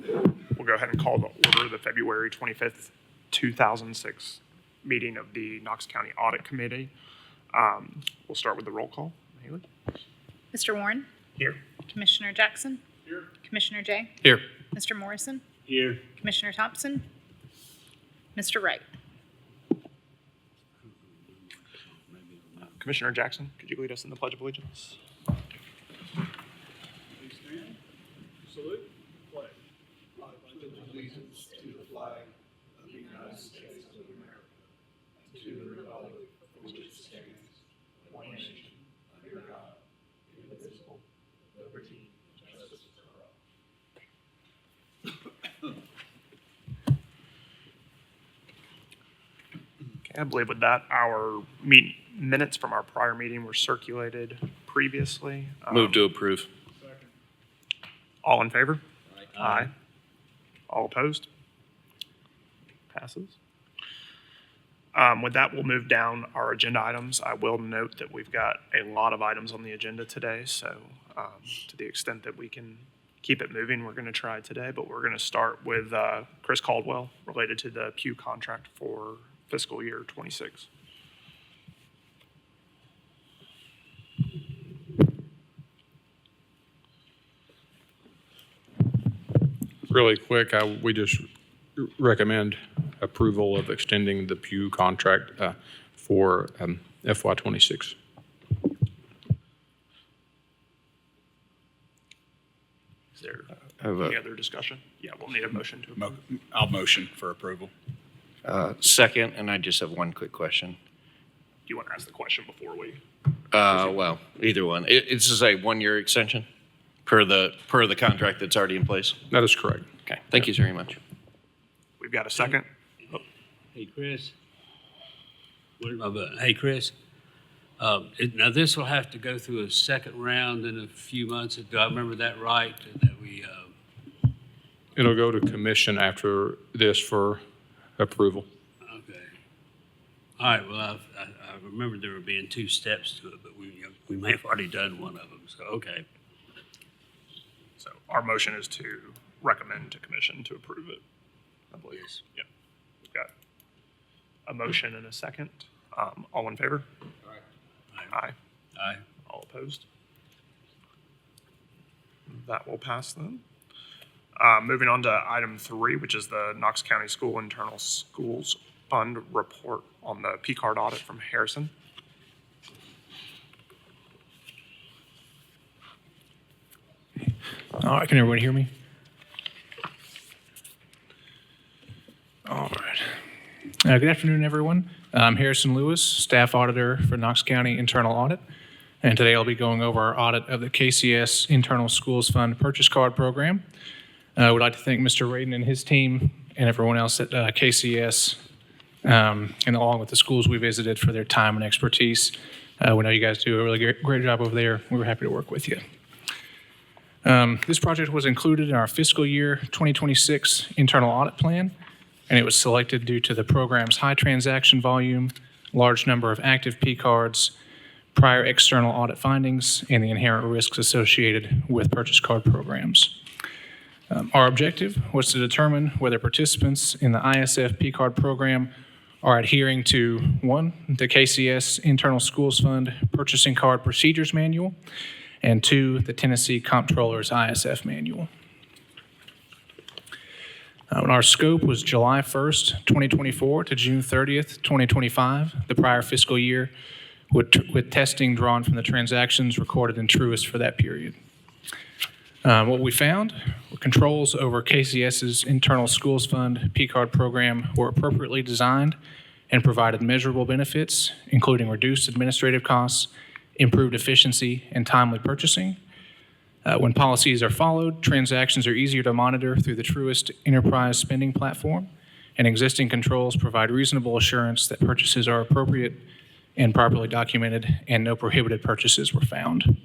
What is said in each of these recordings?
We'll go ahead and call to order the February 25th, 2006 meeting of the Knox County Audit Committee. We'll start with the roll call. Haley? Mr. Warren? Here. Commissioner Jackson? Here. Commissioner Jay? Here. Mr. Morrison? Here. Commissioner Thompson? Mr. Wright? Commissioner Jackson, could you lead us in the Pledge of Allegiance? Please stand. Salute. Pledge. I pledge allegiance to the flag of the United States of America and to the republic for which it stands, one nation, under God, indivisible, with liberty and justice for all. Okay, I believe with that, our minutes from our prior meeting were circulated previously. Move to approve. Second. All in favor? Aye. All opposed? Passes. With that, we'll move down our agenda items. I will note that we've got a lot of items on the agenda today, so to the extent that we can keep it moving, we're going to try today, but we're going to start with Chris Caldwell related to the Pew contract for fiscal year 26. Really quick, we just recommend approval of extending the Pew contract for FY26. Is there any other discussion? Yeah, we'll need a motion to approve. I'll motion for approval. Second, and I just have one quick question. Do you want to ask the question before we? Well, either one. This is a one-year extension per the contract that's already in place? That is correct. Okay, thank you very much. We've got a second. Hey, Chris. Where's my button? Hey, Chris. Now, this will have to go through a second round in a few months. Do I remember that right? That we, It'll go to commission after this for approval. okay. All right, well, I remember there were being two steps to it, but we may have already done one of them, so, okay. So our motion is to recommend to commission to approve it, I believe. Yes. Yep. We've got a motion and a second. All in favor? Aye. Aye. All opposed? That will pass then. Moving on to item 3, which is the Knox County School Internal Schools Fund report on the P-card audit from Harrison. All right, can everyone hear me? All right. Good afternoon, everyone. I'm Harrison Lewis, Staff Auditor for Knox County Internal Audit. And today I'll be going over our audit of the KCS Internal Schools Fund Purchase Card Program. I would like to thank Mr. Radin and his team and everyone else at KCS and along with the schools we visited for their time and expertise. We know you guys do a really great job over there. We were happy to work with you. This project was included in our fiscal year 2026 internal audit plan, and it was selected due to the program's high transaction volume, large number of active P cards, prior external audit findings, and the inherent risks associated with purchase card programs. Our objective was to determine whether participants in the ISF P card program are adhering to 1, the KCS Internal Schools Fund Purchasing Card Procedures Manual, and 2, the Tennessee Comptroller's ISF Manual. Our scope was July 1st, 2024 to June 30th, 2025, the prior fiscal year, with testing drawn from the transactions recorded in Truist for that period. What we found were controls over KCS's Internal Schools Fund P-card program were appropriately designed and provided measurable benefits, including reduced administrative costs, improved efficiency, and timely purchasing. When policies are followed, transactions are easier to monitor through the Truist enterprise spending platform, and existing controls provide reasonable assurance that purchases are appropriate and properly documented, and no prohibited purchases were found.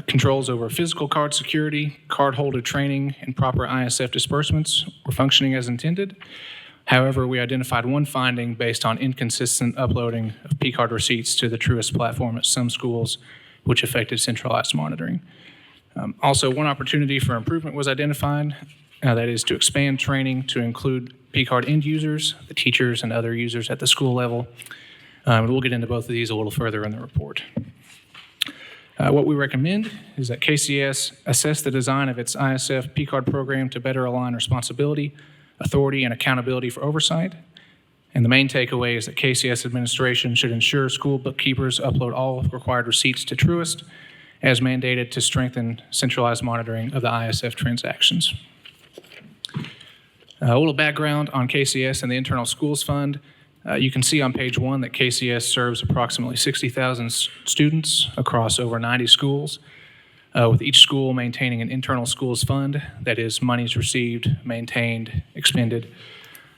Controls over physical card security, cardholder training, and proper ISF disbursements were functioning as intended. However, we identified one finding based on inconsistent uploading of P-card receipts to the Truist platform at some schools, which affected centralized monitoring. Also, one opportunity for improvement was identified, that is to expand training to include P-card end users, the teachers, and other users at the school level. We'll get into both of these a little further in the report. What we recommend is that KCS assess the design of its ISF P-card program to better align responsibility, authority, and accountability for oversight. And the main takeaway is that KCS administration should ensure school bookkeepers upload all required receipts to Truist as mandated to strengthen centralized monitoring of the ISF transactions. A little background on KCS and the Internal Schools Fund. You can see on page 1 that KCS serves approximately 60,000 students across over 90 schools, with each school maintaining an internal schools fund, that is, monies received, maintained, expended.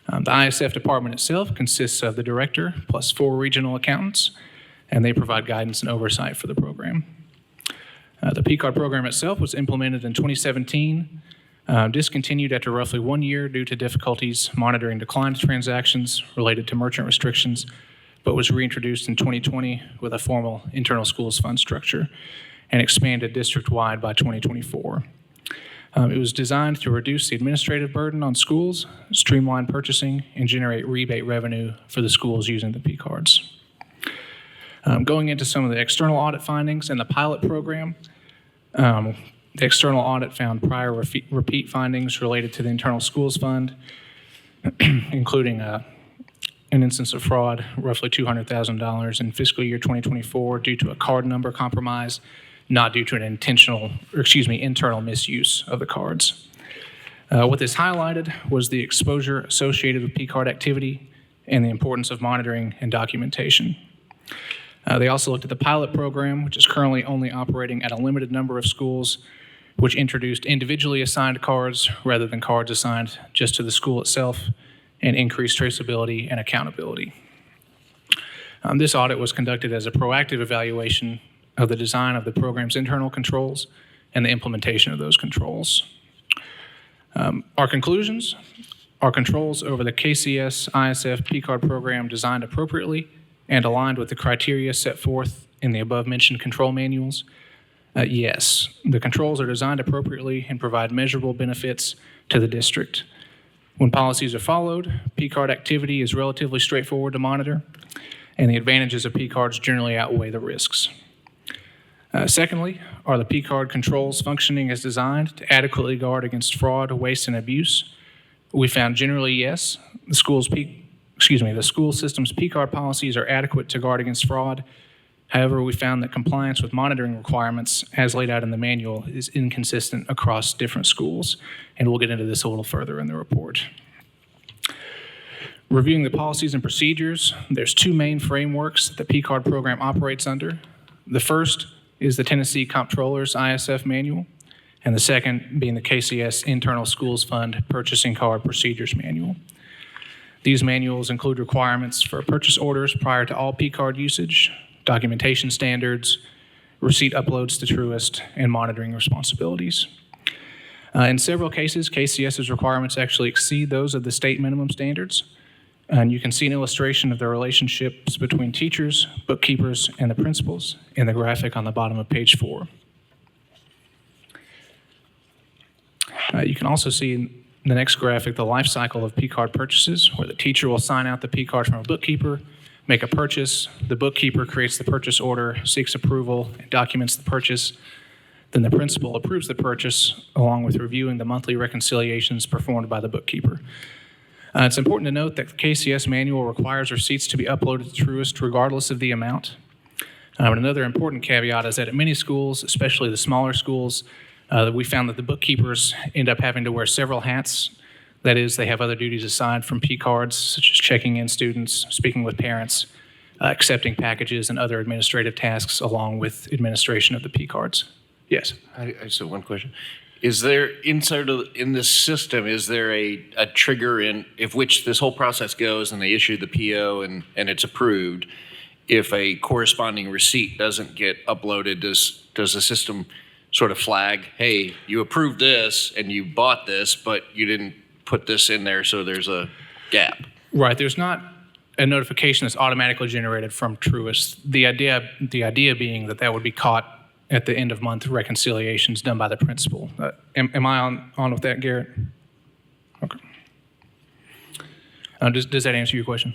The ISF department itself consists of the director plus 4 regional accountants, and they provide guidance and oversight for the program. The P-card program itself was implemented in 2017, discontinued after roughly 1 year due to difficulties monitoring declined transactions related to merchant restrictions, but was reintroduced in 2020 with a formal internal schools fund structure and expanded district-wide by 2024. It was designed to reduce the administrative burden on schools, streamline purchasing, and generate rebate revenue for the schools using the P-cards. Going into some of the external audit findings and the pilot program, the external audit found prior repeat findings related to the internal schools fund, including an instance of fraud, roughly $200,000 in fiscal year 2024 due to a card number compromise, not due to an internal misuse of the cards. What this highlighted was the exposure associated with P-card activity and the importance of monitoring and documentation. They also looked at the pilot program, which is currently only operating at a limited number of schools, which introduced individually assigned cards rather than cards assigned just to the school itself, and increased traceability and accountability. This audit was conducted as a proactive evaluation of the design of the program's internal controls and the implementation of those controls. Our conclusions: our controls over the KCS ISF P-card program designed appropriately and aligned with the criteria set forth in the above-mentioned control manuals. Yes, the controls are designed appropriately and provide measurable benefits to the district. When policies are followed, P-card activity is relatively straightforward to monitor, and the advantages of P-cards generally outweigh the risks. Secondly, are the P-card controls functioning as designed to adequately guard against fraud, waste, and abuse? We found generally yes. The school system's P-card policies are adequate to guard against fraud. However, we found that compliance with monitoring requirements as laid out in the manual is inconsistent across different schools, and we'll get into this a little further in the report. Reviewing the policies and procedures, there's 2 main frameworks that the P-card program operates under. The first is the Tennessee Comptroller's ISF manual, and the second being the KCS Internal Schools Fund Purchasing Card Procedures Manual. These manuals include requirements for purchase orders prior to all P-card usage, documentation standards, receipt uploads to Truist, and monitoring responsibilities. In several cases, KCS's requirements actually exceed those of the state minimum standards, and you can see an illustration of the relationships between teachers, bookkeepers, and the principals in the graphic on the bottom of page 4. You can also see in the next graphic the life cycle of P-card purchases, where the teacher will sign out the P-card from a bookkeeper, make a purchase, the bookkeeper creates the purchase order, seeks approval, and documents the purchase. Then the principal approves the purchase, along with reviewing the monthly reconciliations performed by the bookkeeper. It's important to note that the KCS manual requires receipts to be uploaded to Truist regardless of the amount. And another important caveat is that at many schools, especially the smaller schools, we found that the bookkeepers end up having to wear several hats. That is, they have other duties aside from P-cards, such as checking in students, speaking with parents, accepting packages, and other administrative tasks along with administration of the P-cards. Yes? I just have one question. Is there, in this system, is there a trigger in which this whole process goes and they issue the PO and it's approved? If a corresponding receipt doesn't get uploaded, does the system sort of flag, hey, you approved this and you bought this, but you didn't put this in there, so there's a gap? Right. There's not a notification that's automatically generated from Truist. The idea being that would be caught at the end of month reconciliations done by the principal. Am I on with that, Garrett? Okay. Does that answer your question?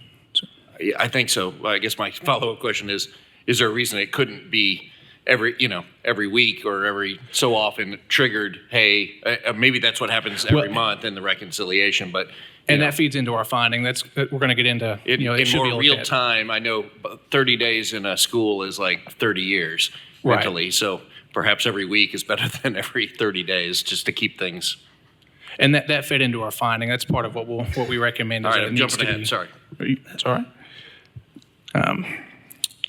Yeah, I think so. I guess my follow-up question is there a reason it couldn't be every week or every so often triggered, hey, maybe that's what happens every month in the reconciliation, but that feeds into our finding. We're going to get into, in should be more looked real at. time. I know 30 days in a school is like 30 years Right. mentally, so perhaps every week is better than every 30 days just to keep things. And that fed into our finding. That's part of what we recommend. All is right, that it I'm needs jumping to ahead. be- Sorry. That's all right.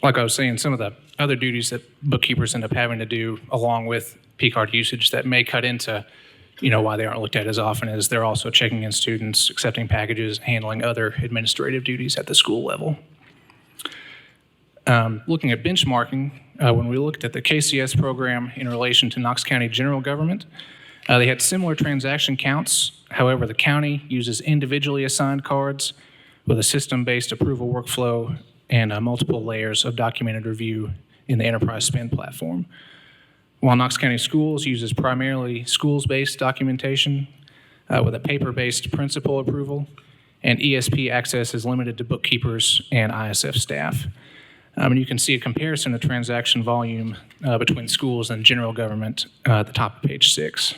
Like I was saying, some of the other duties that bookkeepers end up having to do along with P-card usage that may cut into, why they aren't looked at as often is they're also checking in students, accepting packages, handling other administrative duties at the school level. Looking at benchmarking, when we looked at the KCS program in relation to Knox County general government, they had similar transaction counts. However, the county uses individually assigned cards with a system-based approval workflow and multiple layers of documented review in the enterprise spend platform. While Knox County Schools uses primarily schools-based documentation with a paper-based principal approval, and ESP access is limited to bookkeepers and ISF staff. And you can see a comparison of transaction volume between schools and general government at the top of page 6.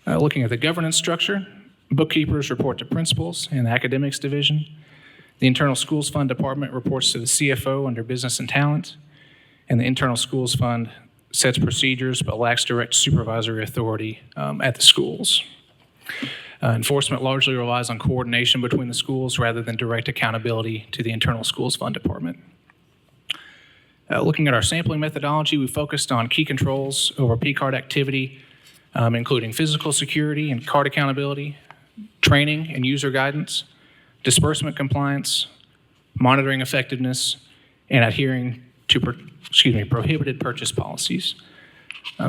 Looking at the governance structure, bookkeepers report to principals and the academics division. The internal schools fund department reports to the CFO under business and talent. And the internal schools fund sets procedures but lacks direct supervisory authority at the schools. Enforcement largely relies on coordination between the schools rather than direct accountability to the internal schools fund department. Looking at our sampling methodology, we focused on key controls over P-card activity, including physical security and card accountability, training and user guidance, disbursement compliance, monitoring effectiveness, and adhering to prohibited purchase policies.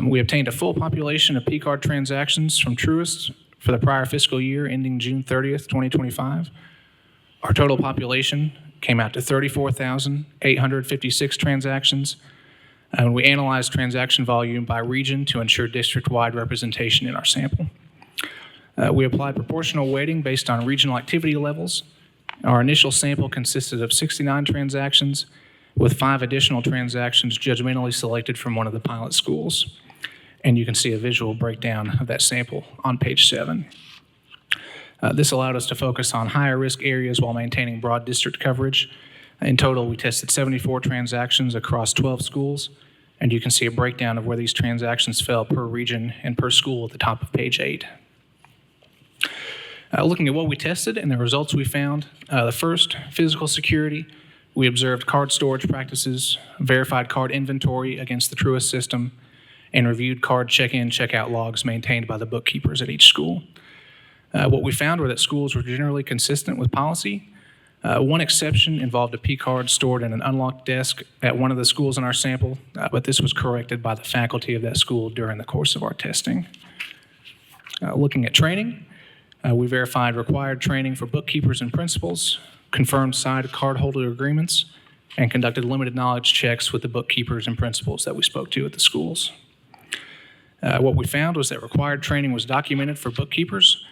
We obtained a full population of P-card transactions from Truist for the prior fiscal year ending June 30th, 2025. Our total population came out to 34,856 transactions, and we analyzed transaction volume by region to ensure district-wide representation in our sample. We applied proportional weighting based on regional activity levels. Our initial sample consisted of 69 transactions, with 5 additional transactions judgmentally selected from one of the pilot schools. And you can see a visual breakdown of that sample on page 7. This allowed us to focus on higher risk areas while maintaining broad district coverage. In total, we tested 74 transactions across 12 schools, and you can see a breakdown of where these transactions fell per region and per school at the top of page 8. Looking at what we tested and the results we found, the first, physical security, we observed card storage practices, verified card inventory against the Truist system, and reviewed card check-in, check-out logs maintained by the bookkeepers at each school. What we found were that schools were generally consistent with policy. One exception involved a P-card stored in an unlocked desk at one of the schools in our sample, but this was corrected by the faculty of that school during the course of our testing. Looking at training, we verified required training for bookkeepers and principals, confirmed signed cardholder agreements, and conducted limited knowledge checks with the bookkeepers and principals that we spoke to at the schools. What we found was that required training was documented for bookkeepers.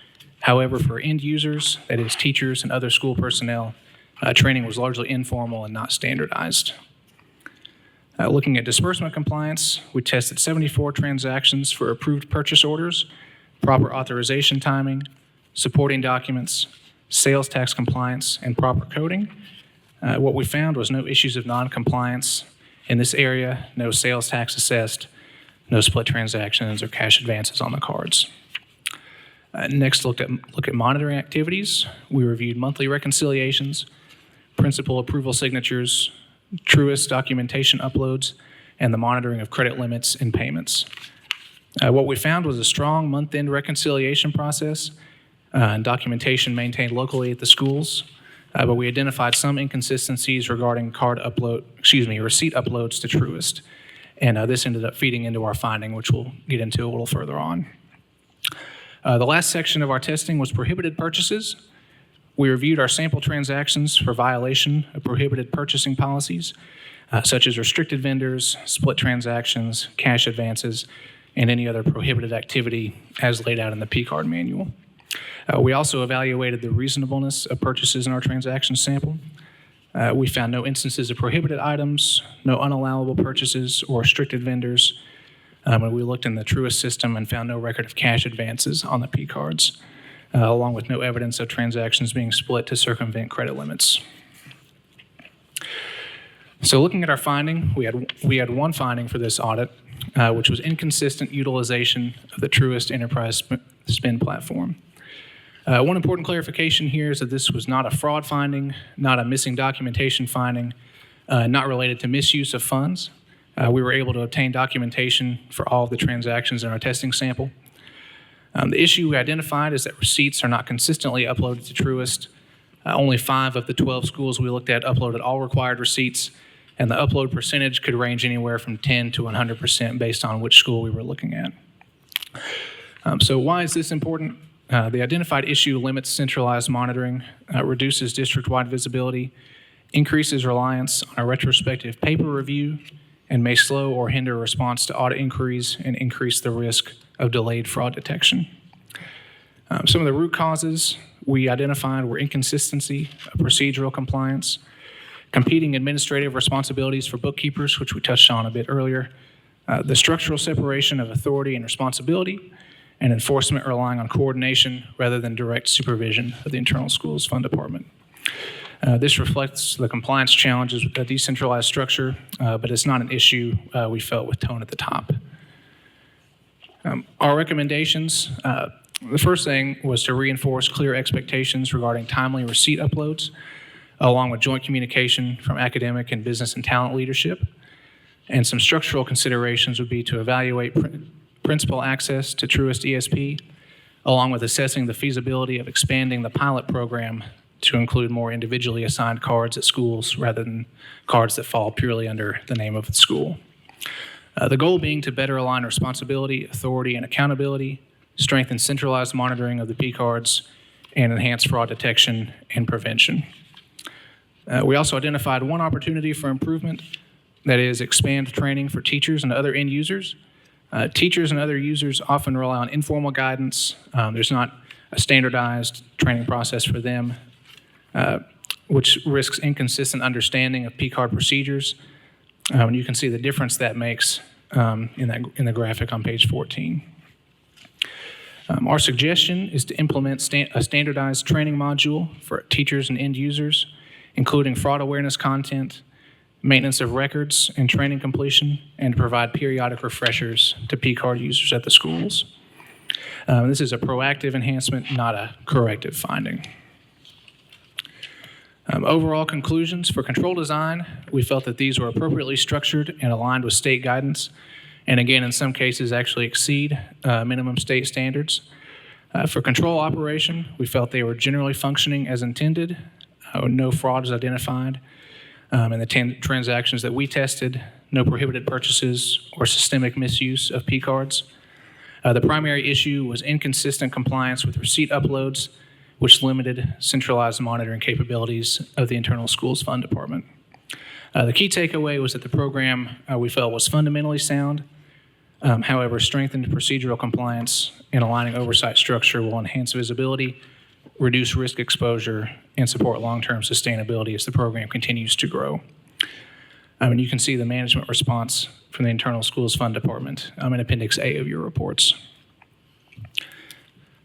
However, for end users, that is teachers and other school personnel, training was largely informal and not standardized. Looking at disbursement compliance, we tested 74 transactions for approved purchase orders, proper authorization timing, supporting documents, sales tax compliance, and proper coding. What we found was no issues of non-compliance in this area, no sales tax assessed, no split transactions or cash advances on the cards. Next, look at monitoring activities. We reviewed monthly reconciliations, principal approval signatures, Truist documentation uploads, and the monitoring of credit limits and payments. What we found was a strong month-end reconciliation process and documentation maintained locally at the schools, but we identified some inconsistencies regarding receipt uploads to Truist, and this ended up feeding into our finding, which we'll get into a little further on. The last section of our testing was prohibited purchases. We reviewed our sample transactions for violation of prohibited purchasing policies. such as restricted vendors, split transactions, cash advances, and any other prohibited activity as laid out in the P-card manual. We also evaluated the reasonableness of purchases in our transaction sample. We found no instances of prohibited items, no unallowable purchases or restricted vendors. And we looked in the Truist system and found no record of cash advances on the P-cards, along with no evidence of transactions being split to circumvent credit limits. So looking at our finding, we had one finding for this audit, which was inconsistent utilization of the Truist Enterprise Spend platform. One important clarification here is that this was not a fraud finding, not a missing documentation finding, not related to misuse of funds. We were able to obtain documentation for all of the transactions in our testing sample. The issue we identified is that receipts are not consistently uploaded to Truist. Only 5 of the 12 schools we looked at uploaded all required receipts, and the upload percentage could range anywhere from 10 to 100% based on which school we were looking at. So why is this important? The identified issue limits centralized monitoring, reduces district-wide visibility, increases reliance on a retrospective paper review, and may slow or hinder response to audit inquiries and increase the risk of delayed fraud detection. Some of the root causes we identified were inconsistency of procedural compliance, competing administrative responsibilities for bookkeepers, which we touched on a bit earlier, the structural separation of authority and responsibility, and enforcement relying on coordination rather than direct supervision of the internal schools fund department. This reflects the compliance challenges with a decentralized structure, but it's not an issue we felt with tone at the top. Our recommendations, the first thing was to reinforce clear expectations regarding timely receipt uploads, along with joint communication from academic and business and talent leadership. And some structural considerations would be to evaluate principal access to Truist ESP, along with assessing the feasibility of expanding the pilot program to include more individually assigned cards at schools rather than cards that fall purely under the name of the school. The goal being to better align responsibility, authority, and accountability, strengthen centralized monitoring of the P cards, and enhance fraud detection and prevention. We also identified one opportunity for improvement, that is expand training for teachers and other end users. Teachers and other users often rely on informal guidance. There's not a standardized training process for them, which risks inconsistent understanding of P-card procedures. And you can see the difference that makes in the graphic on page 14. Our suggestion is to implement a standardized training module for teachers and end users, including fraud awareness content, maintenance of records and training completion, and to provide periodic refreshers to P-card users at the schools. This is a proactive enhancement, not a corrective finding. Overall conclusions for control design, we felt that these were appropriately structured and aligned with state guidance, and again, in some cases, actually exceed minimum state standards. For control operation, we felt they were generally functioning as intended. No fraud was identified. In the transactions that we tested, no prohibited purchases or systemic misuse of P-cards. The primary issue was inconsistent compliance with receipt uploads, which limited centralized monitoring capabilities of the internal schools fund department. The key takeaway was that the program we felt was fundamentally sound. However, strengthened procedural compliance and aligning oversight structure will enhance visibility, reduce risk exposure, and support long-term sustainability as the program continues to grow. And you can see the management response from the internal schools fund department in Appendix A of your reports.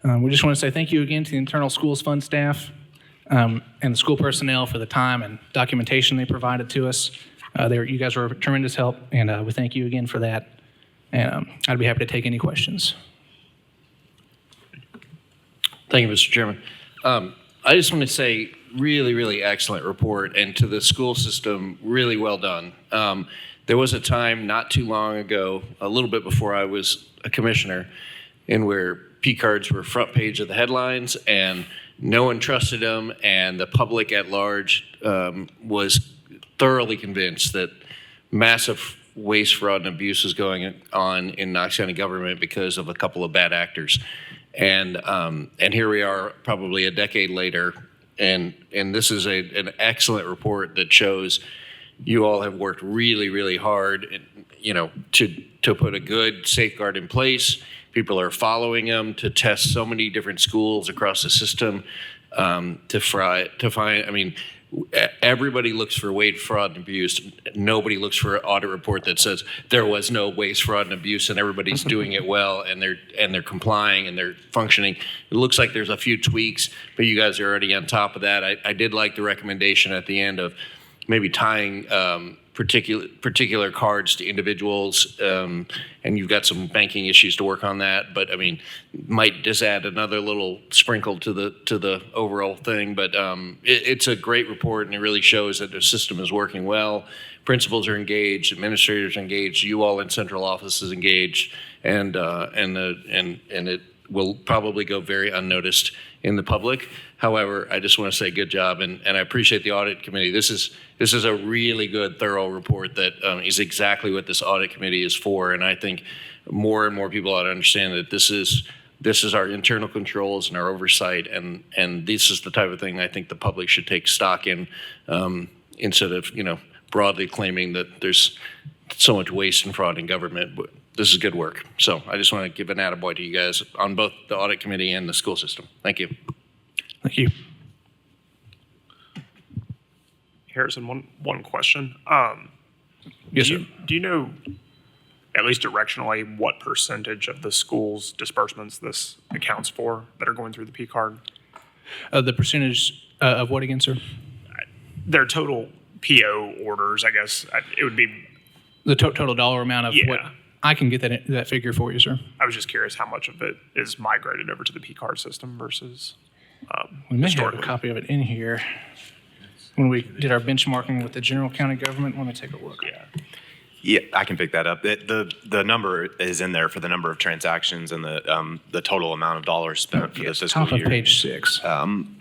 We just want to say thank you again to the internal schools fund staff and the school personnel for the time and documentation they provided to us. You guys were a tremendous help, and we thank you again for that. And I'd be happy to take any questions. Thank you, Mr. Chairman. I just want to say really, really excellent report, and to the school system, really well done. There was a time not too long ago, a little bit before I was a commissioner, in where P-cards were front page of the headlines, and no one trusted them, and the public at large was thoroughly convinced that massive waste, fraud, and abuse is going on in Knox County government because of a couple of bad actors. And here we are probably a decade later, and this is an excellent report that shows you all have worked really, really hard, to put a good safeguard in place. People are following them to test so many different schools across the system to find. I mean, everybody looks for waste, fraud, and abuse. Nobody looks for an audit report that says there was no waste, fraud, and abuse, and everybody's doing it well, and they're complying and they're functioning. It looks like there's a few tweaks, but you guys are already on top of that. I did like the recommendation at the end of maybe tying particular cards to individuals, and you've got some banking issues to work on that. But I mean, might just add another little sprinkle to the overall thing. But it's a great report, and it really shows that the system is working well. Principals are engaged, administrators are engaged, you all in central office is engaged, and it will probably go very unnoticed in the public. However, I just want to say good job, and I appreciate the audit committee. This is a really good, thorough report that is exactly what this audit committee is for. And I think more and more people ought to understand that this is our internal controls and our oversight, and this is the type of thing I think the public should take stock in, instead of broadly claiming that there's so much waste and fraud in government. But this is good work. So I just want to give an attaboy to you guys on both the audit committee and the school system. Thank you. Thank you. Harrison, one question. Yes, sir. Do you know, at least directionally, what percentage of the school's disbursements this accounts for that are going through the P card? The percentage of what again, sir? Their total PO orders, I guess. It would be. The total dollar amount of what? Yeah. I can get that figure for you, sir. I was just curious how much of it is migrated over to the P card system versus. We may have a historically. copy of it in here. When we did our benchmarking with the general county government, let me take a look. Yeah. Yeah, I can pick that up. The number is in there for the number of transactions and the total amount of dollars spent for the Yes, fiscal top year. of page 6.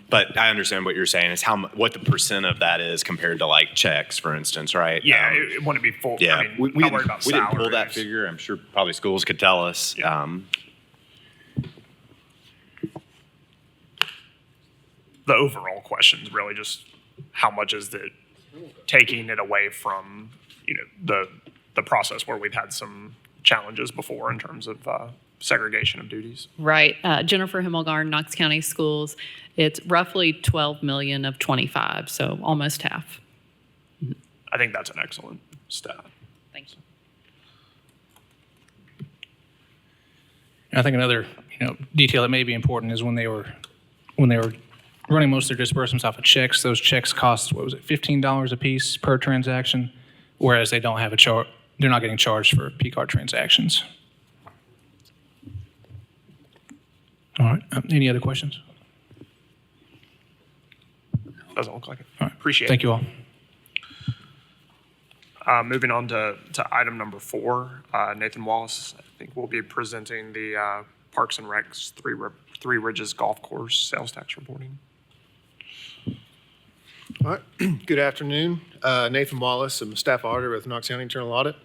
But I understand what you're saying is what the percent of that is compared to like checks, for instance, right? Yeah, it wouldn't be full. Yeah, I mean, we not worried about didn't pull that salaries. figure. I'm sure probably schools could tell us. Yeah. The overall question is really just how much is it taking it away from the process where we've had some challenges before in terms of segregation of duties. Right. Jennifer Himmelgarn, Knox County Schools. It's roughly 12 million of 25, so almost half. I think that's an excellent stat. Thank you. And I think another detail that may be important is when they were running most of their disbursements off of checks, those checks cost, what was it, $15 a piece per transaction, whereas they don't have they're not getting charged for P card transactions. All right. Any other questions? Doesn't look like it. All right. Appreciate Thank it. you all. Moving on to item number 4, Nathan Wallace, I think will be presenting the Parks and Recs Three Ridges Golf Course sales tax reporting. All right. Good afternoon. Nathan Wallace. I'm a staff auditor with Knox County Internal Audit.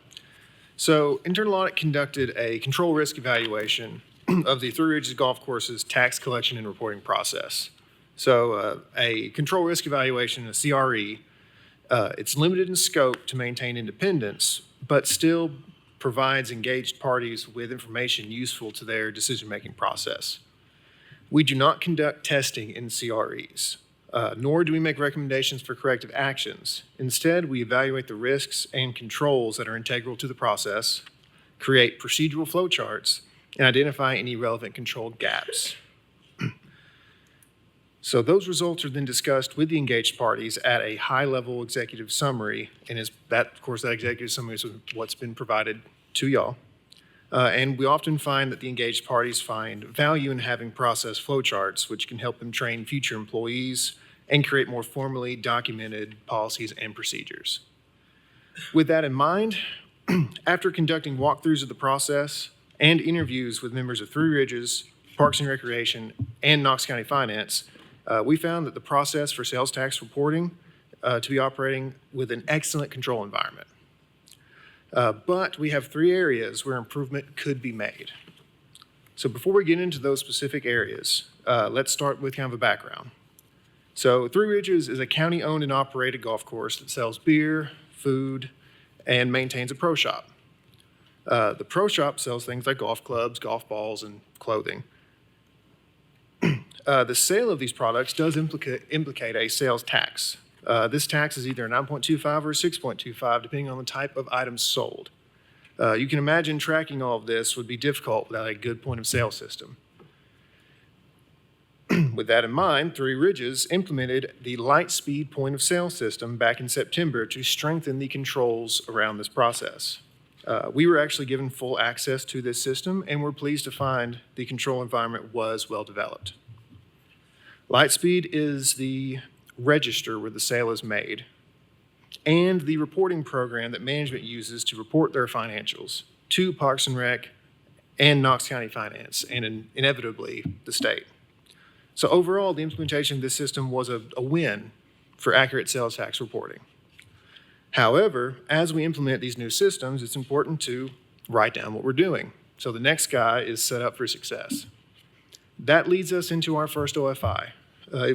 So Internal Audit conducted a control risk evaluation of the Three Ridges Golf Course's tax collection and reporting process. So a control risk evaluation, a CRE, it's limited in scope to maintain independence, but still provides engaged parties with information useful to their decision-making process. We do not conduct testing in CREs, nor do we make recommendations for corrective actions. Instead, we evaluate the risks and controls that are integral to the process, create procedural flowcharts, and identify any relevant control gaps. So those results are then discussed with the engaged parties at a high-level executive summary, and that executive summary is what's been provided to y'all. And we often find that the engaged parties find value in having process flowcharts, which can help them train future employees and create more formally documented policies and procedures. With that in mind, after conducting walkthroughs of the process and interviews with members of Three Ridges, Parks and Recreation, and Knox County Finance, we found that the process for sales tax reporting to be operating with an excellent control environment. But we have 3 areas where improvement could be made. So before we get into those specific areas, let's start with kind of a background. So Three Ridges is a county-owned and operated golf course that sells beer, food, and maintains a pro shop. The pro shop sells things like golf clubs, golf balls, and clothing. The sale of these products does implicate a sales tax. This tax is either a 9.25 or a 6.25, depending on the type of items sold. You can imagine tracking all of this would be difficult without a good point of sale system. With that in mind, Three Ridges implemented the Lightspeed point of sale system back in September to strengthen the controls around this process. We were actually given full access to this system, and we're pleased to find the control environment was well developed. Lightspeed is the register where the sale is made and the reporting program that management uses to report their financials to Parks and Rec and Knox County Finance, and inevitably the state. So overall, the implementation of this system was a win for accurate sales tax reporting. However, as we implement these new systems, it's important to write down what we're doing, so the next guy is set up for success. That leads us into our first OFI,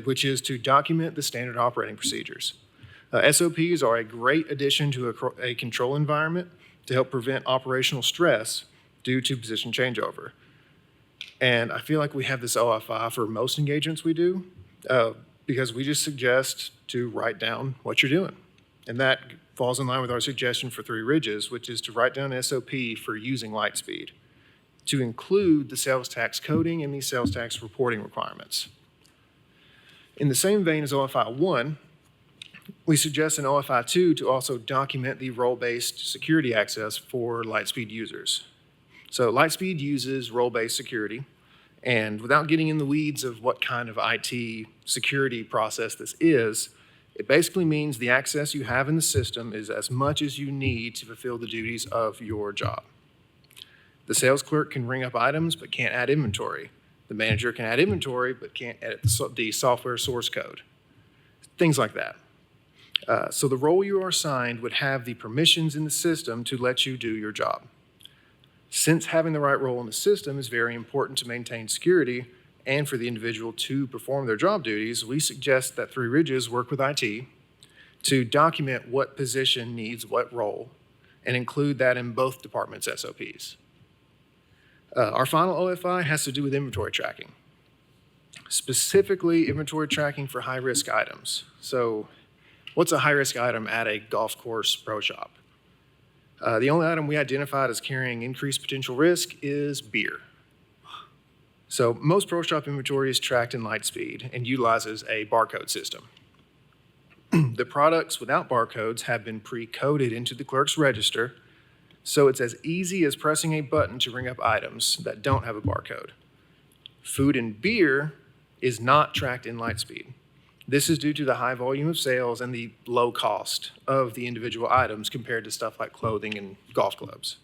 which is to document the standard operating procedures. SOPs are a great addition to a control environment to help prevent operational stress due to position changeover. And I feel like we have this OFI for most engagements we do, because we just suggest to write down what you're doing. And that falls in line with our suggestion for Three Ridges, which is to write down an SOP for using Lightspeed to include the sales tax coding and the sales tax reporting requirements. In the same vein as OFI 1, we suggest in OFI 2 to also document the role-based security access for Lightspeed users. So Lightspeed uses role-based security, and without getting in the weeds of what kind of IT security process this is, it basically means the access you have in the system is as much as you need to fulfill the duties of your job. The sales clerk can ring up items but can't add inventory. The manager can add inventory but can't edit the software source code. Things like that. So the role you are assigned would have the permissions in the system to let you do your job. Since having the right role in the system is very important to maintain security and for the individual to perform their job duties, we suggest that Three Ridges work with IT to document what position needs what role and include that in both departments' SOPs. Our final OFI has to do with inventory tracking, specifically inventory tracking for high-risk items. So what's a high-risk item at a golf course pro shop? The only item we identified as carrying increased potential risk is beer. So most pro shop inventory is tracked in Lightspeed and utilizes a barcode system. The products without barcodes have been pre-coded into the clerk's register, so it's as easy as pressing a button to ring up items that don't have a barcode. Food and beer is not tracked in Lightspeed. This is due to the high volume of sales and the low cost of the individual items compared to stuff like clothing and golf clubs.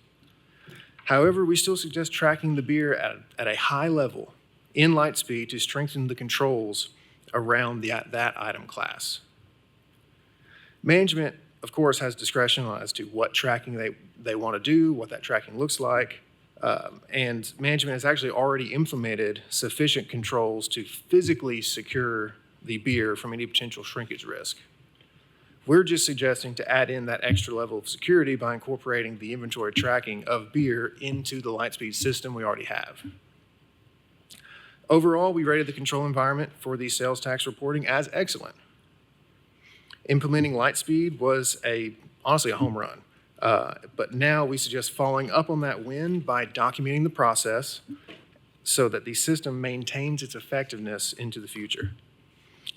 However, we still suggest tracking the beer at a high level in Lightspeed to strengthen the controls around that item class. Management, of course, has discretion as to what tracking they want to do, what that tracking looks like, and management has actually already implemented sufficient controls to physically secure the beer from any potential shrinkage risk. We're just suggesting to add in that extra level of security by incorporating the inventory tracking of beer into the Lightspeed system we already have. Overall, we rated the control environment for the sales tax reporting as excellent. Implementing Lightspeed was honestly a home run, but now we suggest following up on that win by documenting the process so that the system maintains its effectiveness into the future.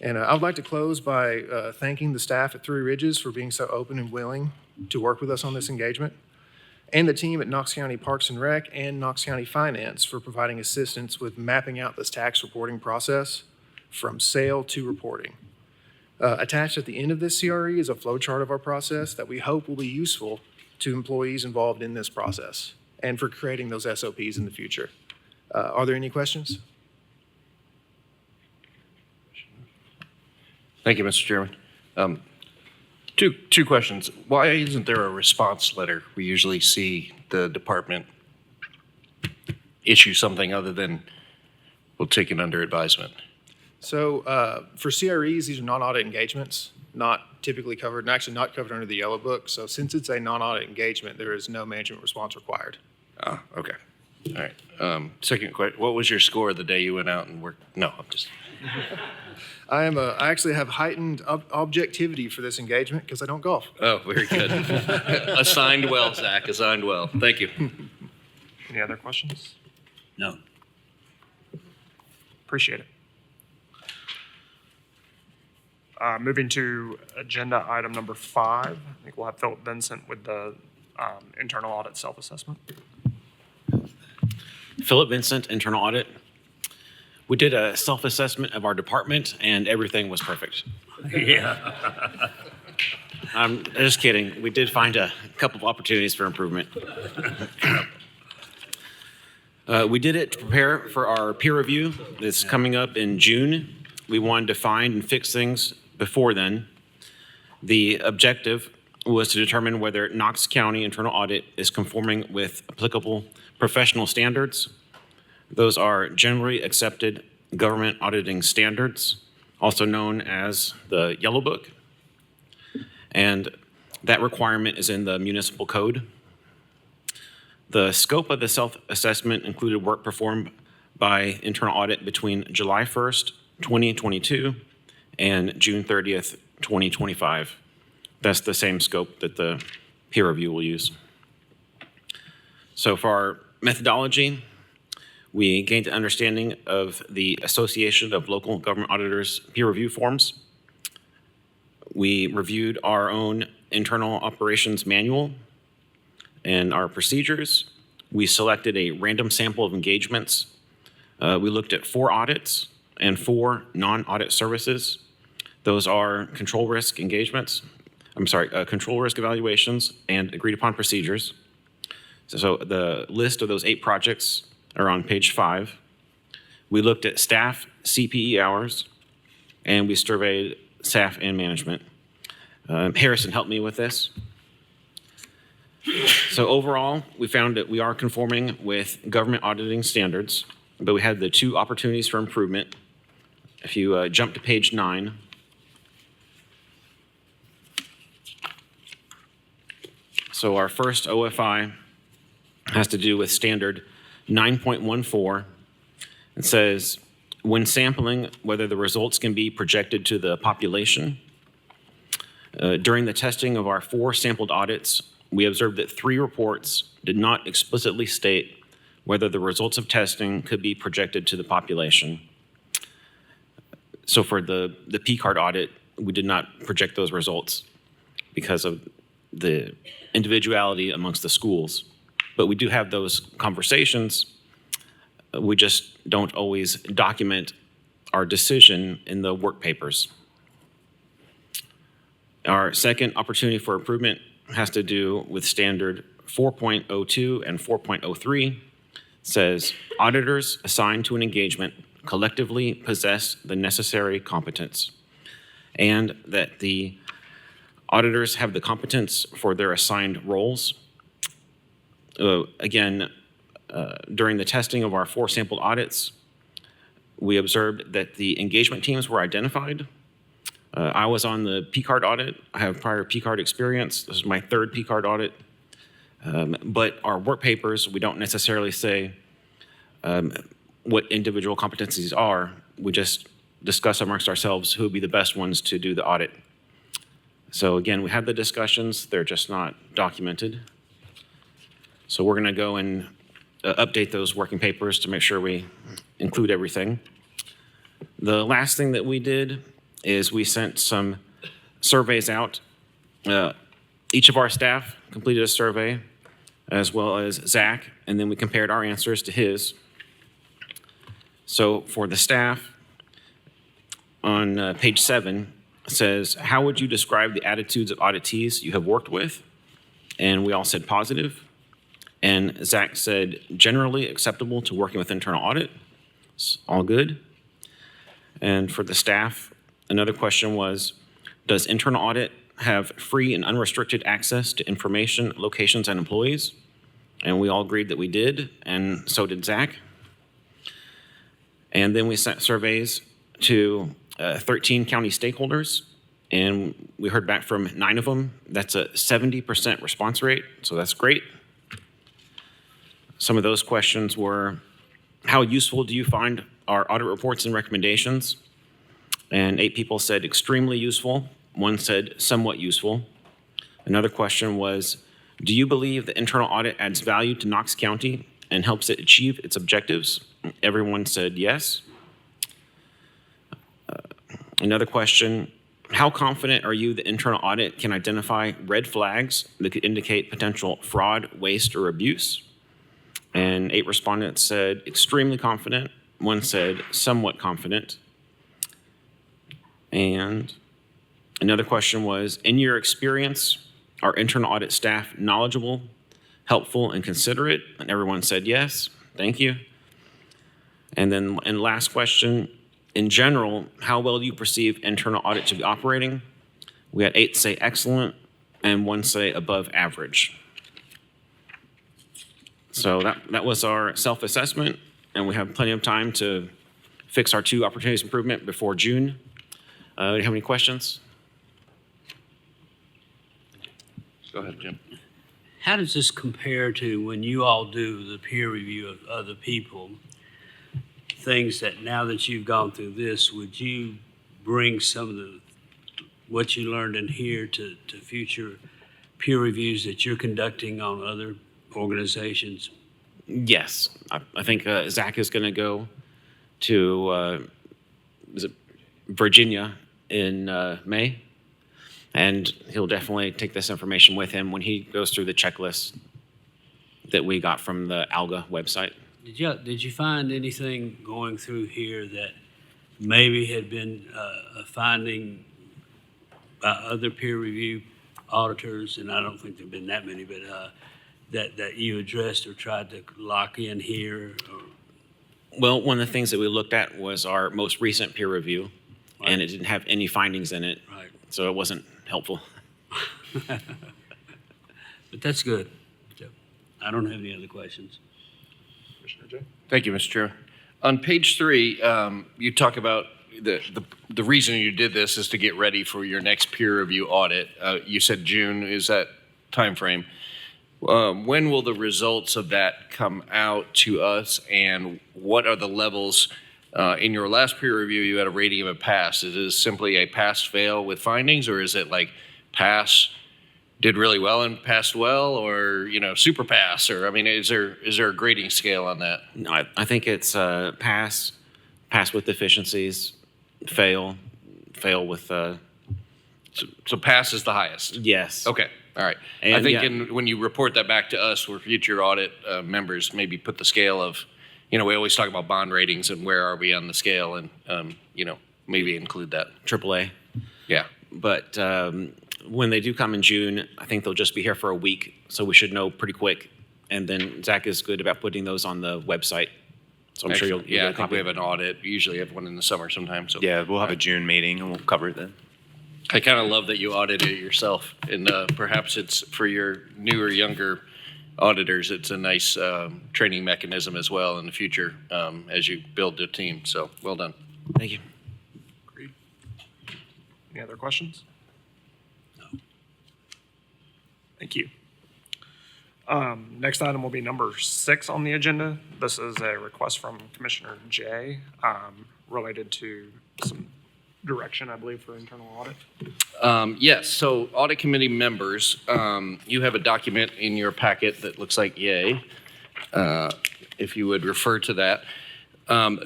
And I would like to close by thanking the staff at Three Ridges for being so open and willing to work with us on this engagement, and the team at Knox County Parks and Rec and Knox County Finance for providing assistance with mapping out this tax reporting process from sale to reporting. Attached at the end of this CRE is a flowchart of our process that we hope will be useful to employees involved in this process and for creating those SOPs in the future. Are there any questions? Thank you, Mr. Chairman. Two questions. Why isn't there a response letter? We usually see the department issue something other than we'll take it under advisement. So for CREs, these are non-audit engagements. not typically covered, and actually not covered under the Yellow Book. So since it's a non-audit engagement, there is no management response required. Oh, okay. All right. Second question, what was your score the day you went out and worked? No, I'm just, I actually have heightened objectivity for this engagement because I don't golf. oh, very good. Assigned well, Zach, assigned well. Thank you. Any other questions? No. Appreciate it. Moving to agenda item number 5, I think we'll have Philip Vincent with the internal audit self-assessment. Philip Vincent, internal audit. We did a self-assessment of our department and everything was perfect. Yeah. I'm just kidding. We did find a couple of opportunities for improvement. We did it to prepare for our peer review that's coming up in June. We wanted to find and fix things before then. The objective was to determine whether Knox County internal audit is conforming with applicable professional standards. Those are generally accepted government auditing standards, also known as the Yellow Book. And that requirement is in the municipal code. The scope of the self-assessment included work performed by internal audit between July 1st, 2022 and June 30th, 2025. That's the same scope that the peer review will use. So for our methodology, we gained an understanding of the Association of Local Government Auditors peer review forms. We reviewed our own internal operations manual and our procedures. We selected a random sample of engagements. We looked at 4 audits and 4 non-audit services. Those are control risk engagements, control risk evaluations and agreed upon procedures. So the list of those 8 projects are on page 5. We looked at staff CPE hours and we surveyed staff and management. Harrison helped me with this. So overall, we found that we are conforming with government auditing standards, but we had the 2 opportunities for improvement. If you jump to page 9, so our first OFI has to do with standard 9.14. It says, when sampling whether the results can be projected to the population. During the testing of our 4 sampled audits, we observed that 3 reports did not explicitly state whether the results of testing could be projected to the population. So for the P-card audit, we did not project those results because of the individuality amongst the schools. But we do have those conversations. We just don't always document our decision in the work papers. Our second opportunity for improvement has to do with standard 4.02 and 4.03. It says, auditors assigned to an engagement collectively possess the necessary competence, and that the auditors have the competence for their assigned roles. Again, during the testing of our 4 sampled audits, we observed that the engagement teams were identified. I was on the P-card audit. I have prior P-card experience. This is my 3rd P-card audit. But our work papers, we don't necessarily say what individual competencies are. We just discuss amongst ourselves who would be the best ones to do the audit. So again, we had the discussions. They're just not documented. So we're going to go and update those working papers to make sure we include everything. The last thing that we did is we sent some surveys out. Each of our staff completed a survey, as well as Zach, and then we compared our answers to his. So for the staff, on page 7, it says, how would you describe the attitudes of auditees you have worked with? And we all said positive. And Zach said, generally acceptable to working with internal audit. It's all good. And for the staff, another question was, does internal audit have free and unrestricted access to information, locations, and employees? And we all agreed that we did, and so did Zach. And then we sent surveys to 13 county stakeholders and we heard back from 9 of them. That's a 70% response rate, so that's great. Some of those questions were, how useful do you find our audit reports and recommendations? And 8 people said extremely useful. 1 said somewhat useful. Another question was, do you believe the internal audit adds value to Knox County and helps it achieve its objectives? Everyone said yes. Another question, how confident are you the internal audit can identify red flags that could indicate potential fraud, waste, or abuse? And 8 respondents said extremely confident. 1 said somewhat confident. And another question was, in your experience, are internal audit staff knowledgeable, helpful, and considerate? And everyone said yes. Thank you. And then, last question, in general, how well do you perceive internal audit to be operating? We had 8 say excellent and 1 say above average. So that was our self-assessment, and we have plenty of time to fix our 2 opportunities of improvement before June. Do you have any questions? Go ahead, Jim. How does this compare to when you all do the peer review of other people? Things that now that you've gone through this, would you bring some of what you learned in here to future peer reviews that you're conducting on other organizations? Yes. I think Zach is going to go to is it Virginia in May, and he'll definitely take this information with him when he goes through the checklist that we got from the ALGA website. Did you find anything going through here that maybe had been a finding by other peer review auditors, and I don't think there've been that many, but that you addressed or tried to lock in here? Well, one of the things that we looked at was our most recent peer review, Right. and it didn't have any findings in it, Right. so it wasn't helpful. But that's good. So, I don't have any other questions. Commissioner Jay? Thank you, Mr. Chair. On page 3, you talk about the reason you did this is to get ready for your next peer review audit. You said June is that timeframe. When will the results of that come out to us, and what are the levels? In your last peer review, you had a rating of a pass. Is this simply a pass-fail with findings, or is it like pass, did really well and passed well, or super pass, or I mean, is there a grading scale on that? No, I think it's pass with deficiencies, fail with So pass is the highest. yes. Okay. All right. And I think yeah. when you report that back to us for future audit members, maybe put the scale of, we always talk about bond ratings and where are we on the scale, and maybe include that. AAA. Yeah. But when they do come in June, I think they'll just be here for a week, so we should know pretty quick. And then Zach is good about putting those on the website. So I'm sure you'll Yeah, get a I think copy. we have an audit. We usually have one in the summer sometime. So Yeah, we'll have a June meeting and we'll cover it then. I kind of love that you audited it yourself, and perhaps it's for your newer, younger auditors. It's a nice training mechanism as well in the future as you build the team. So well done. Thank you. Agreed. Any other questions? No. Thank you. Next item will be number 6 on the agenda. This is a request from Commissioner Jay related to some direction, I believe, for internal audit. Yes, so audit committee members, you have a document in your packet that looks like yay, if you would refer to that.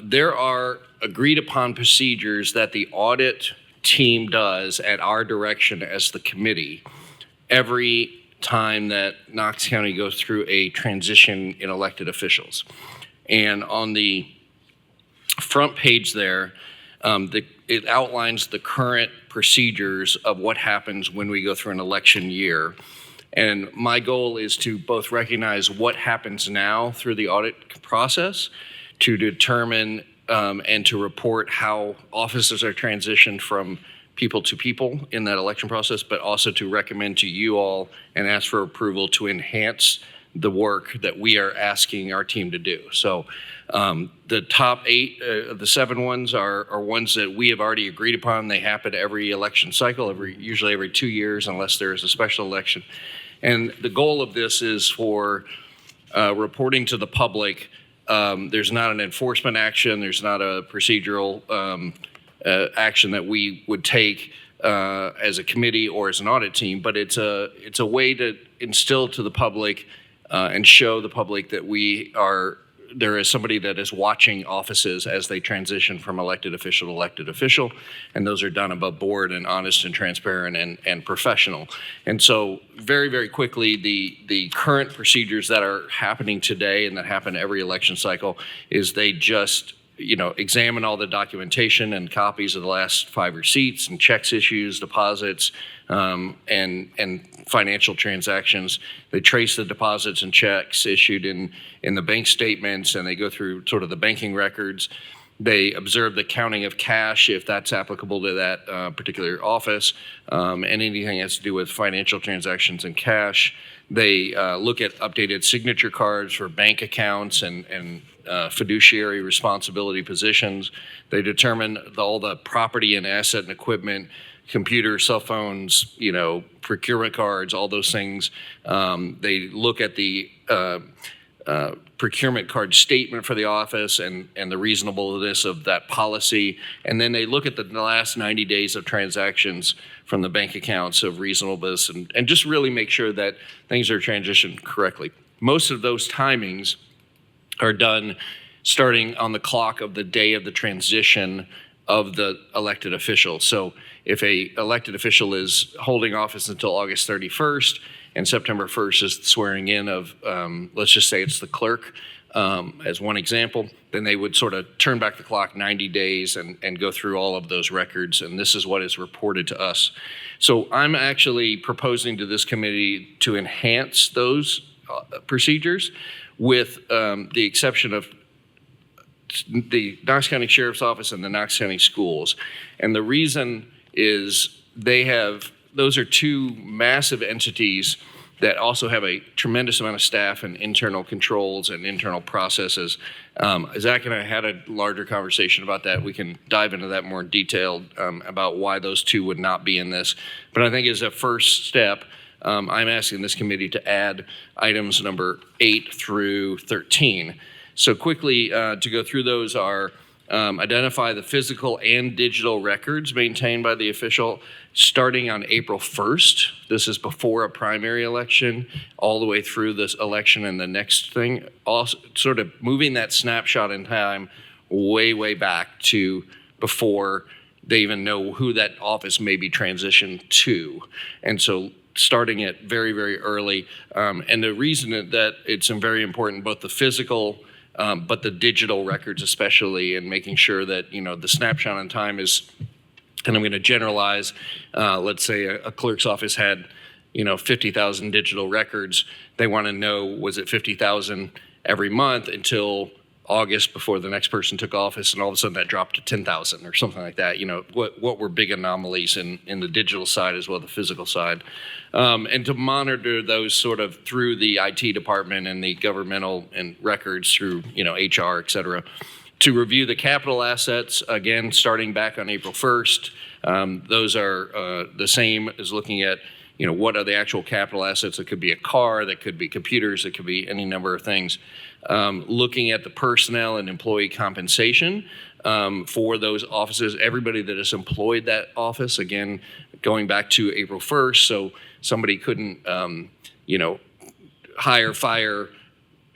There are agreed upon procedures that the audit team does at our direction as the committee every time that Knox County goes through a transition in elected officials. And on the front page there, it outlines the current procedures of what happens when we go through an election year. And my goal is to both recognize what happens now through the audit process, to determine and to report how offices are transitioned from people to people in that election process, but also to recommend to you all and ask for approval to enhance the work that we are asking our team to do. So the top 8 of the 7 ones are ones that we have already agreed upon. They happen every election cycle, usually every 2 years, unless there is a special election. And the goal of this is for reporting to the public. There's not an enforcement action. There's not a procedural action that we would take as a committee or as an audit team, but it's a way to instill to the public and show the public that there is somebody that is watching offices as they transition from elected official to elected official, and those are done above board and honest and transparent and professional. And so very, very quickly, the current procedures that are happening today and that happen every election cycle is they just examine all the documentation and copies of the last 5 receipts and checks issues, deposits, and financial transactions. They trace the deposits and checks issued in the bank statements, and they go through sort of the banking records. They observe the counting of cash, if that's applicable to that particular office, and anything that has to do with financial transactions and cash. They look at updated signature cards for bank accounts and fiduciary responsibility positions. They determine all the property and asset and equipment, computers, cell phones, procurement cards, all those things. They look at the procurement card statement for the office and the reasonableness of that policy. And then they look at the last 90 days of transactions from the bank accounts of reasonableness and just really make sure that things are transitioned correctly. Most of those timings are done starting on the clock of the day of the transition of the elected official. So if a elected official is holding office until August 31st and September 1st is the swearing in of, let's just say it's the clerk, as one example, then they would sort of turn back the clock 90 days and go through all of those records, and this is what is reported to us. So I'm actually proposing to this committee to enhance those procedures with the exception of the Knox County Sheriff's Office and the Knox County Schools. And the reason is those are 2 massive entities that also have a tremendous amount of staff and internal controls and internal processes. Zach and I had a larger conversation about that. We can dive into that more in detail about why those 2 would not be in this. But I think as a first step, I'm asking this committee to add items number 8 through 13. So quickly to go through those are identify the physical and digital records maintained by the official starting on April 1st. This is before a primary election, all the way through this election and the next thing. Also, sort of moving that snapshot in time way, way back to before they even know who that office may be transitioned to. And so starting it very, very early. And the reason that it's very important, both the physical but the digital records especially, and making sure that, the snapshot in time is, and I'm going to generalize, let's say a clerk's office had, 50,000 digital records. They want to know, was it 50,000 every month until August before the next person took office, and all of a sudden that dropped to 10,000 or something like that. What were big anomalies in the digital side as well as the physical side. And to monitor those sort of through the IT department and the governmental and records through, HR, et cetera. To review the capital assets, again, starting back on April 1st. Those are the same as looking at, what are the actual capital assets? It could be a car, that could be computers, it could be any number of things. Looking at the personnel and employee compensation for those offices, everybody that has employed that office, again, going back to April 1st, so somebody couldn't, hire, fire,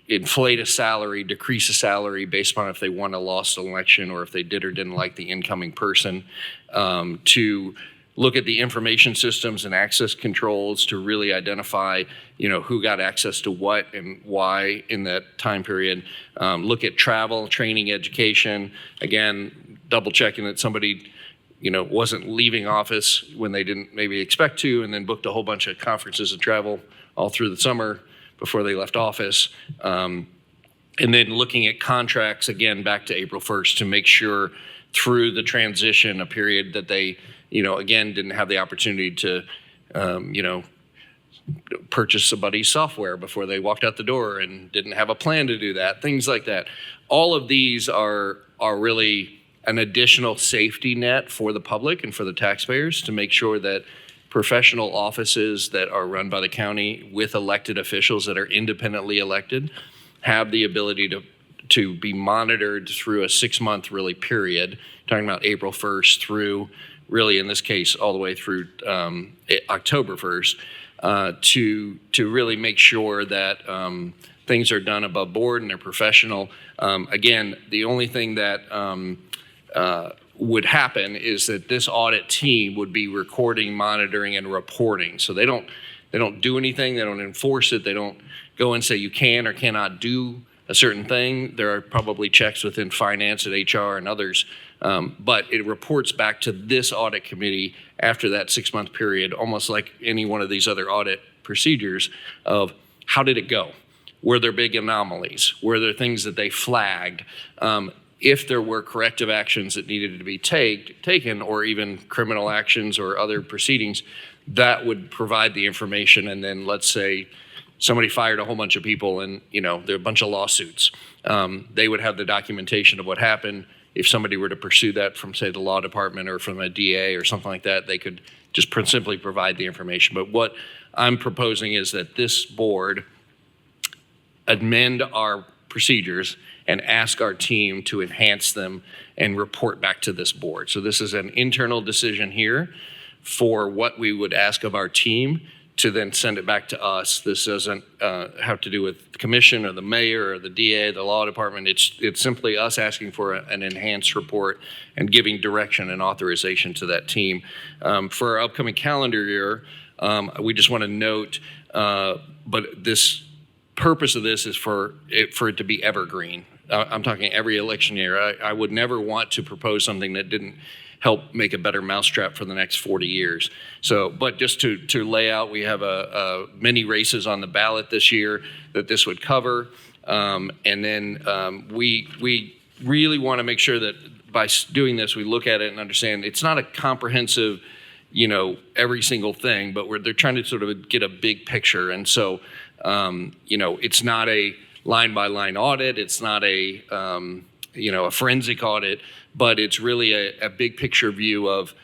inflate a salary, decrease a salary based upon if they won a lost election or if they did or didn't like the incoming person, to look at the information systems and access controls to really identify, who got access to what and why in that time period. Look at travel, training, education. Again, double checking that somebody, wasn't leaving office when they didn't maybe expect to, and then booked a whole bunch of conferences and travel all through the summer before they left office. And then looking at contracts, again, back to April 1st to make sure through the transition, a period that they, again, didn't have the opportunity to, purchase somebody's software before they walked out the door and didn't have a plan to do that, things like that. All of these are really an additional safety net for the public and for the taxpayers to make sure that professional offices that are run by the county with elected officials that are independently elected have the ability to be monitored through a 6-month really period, talking about April 1st through really in this case all the way through October 1st, to really make sure that things are done above board and they're professional. Again, the only thing that would happen is that this audit team would be recording, monitoring, and reporting. So they don't do anything, they don't enforce it, they don't go and say you can or cannot do a certain thing. There are probably checks within finance and HR and others, but it reports back to this audit committee after that 6-month period, almost like any one of these other audit procedures of how did it go? Were there big anomalies? Were there things that they flagged? If there were corrective actions that needed to be taken, or even criminal actions or other proceedings, that would provide the information. And then let's say somebody fired a whole bunch of people and, there are a bunch of lawsuits. They would have the documentation of what happened. If somebody were to pursue that from, say, the law department or from a DA or something like that, they could just simply provide the information. But what I'm proposing is that this board amend our procedures and ask our team to enhance them and report back to this board. So this is an internal decision here for what we would ask of our team to then send it back to us. This doesn't have to do with the commission or the mayor or the DA, the law department. It's simply us asking for an enhanced report and giving direction and authorization to that team. For our upcoming calendar year, we just want to note, but this purpose of this is for it to be evergreen. I'm talking every election year. I would never want to propose something that didn't help make a better mousetrap for the next 40 years. So, but just to lay out, we have many races on the ballot this year that this would cover. And then we really want to make sure that by doing this, we look at it and understand it's not a comprehensive, every single thing, but they're trying to sort of get a big picture. And so, it's not a line-by-line audit. It's not a forensic audit, but it's really a big picture view of,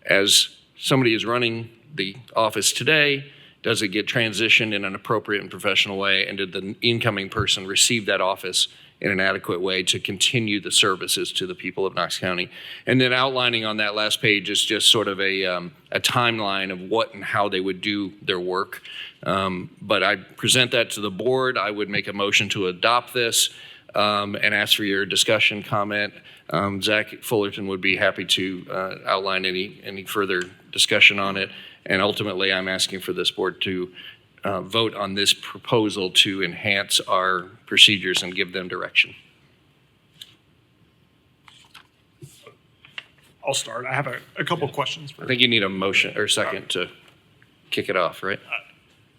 as somebody is running the office today, does it get transitioned in an appropriate and professional way? And did the incoming person receive that office in an adequate way to continue the services to the people of Knox County? And then outlining on that last page is just sort of a timeline of what and how they would do their work. But I present that to the board. I would make a motion to adopt this and ask for your discussion, comment. Zach Fullerton would be happy to outline any further discussion on it. And ultimately, I'm asking for this board to vote on this proposal to enhance our procedures and give them direction. I'll start. I have a couple questions I think you need a motion or second to kick it off, right?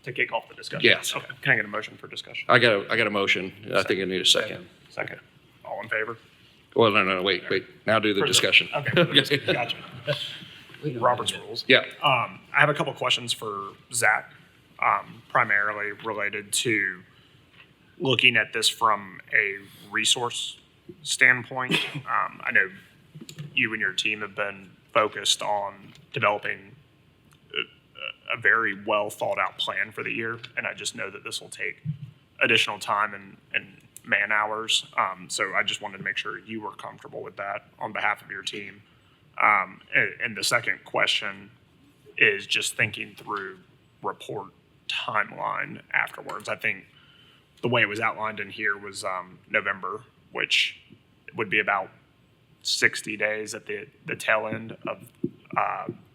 to kick off the discussion. Yes. Okay. Can I get a motion for discussion? I got a motion. I think I need a second. Second. All in favor? Well, no, wait. Now do the discussion. Okay. Gotcha. Robert's rules. Yeah. I have a couple questions for Zach, primarily related to looking at this from a resource standpoint. I know you and your team have been focused on developing a very well thought out plan for the year, and I just know that this will take additional time and man hours. So I just wanted to make sure you were comfortable with that on behalf of your team. And the second question is just thinking through report timeline afterwards. I think the way it was outlined in here was November, which would be about 60 days at the tail end of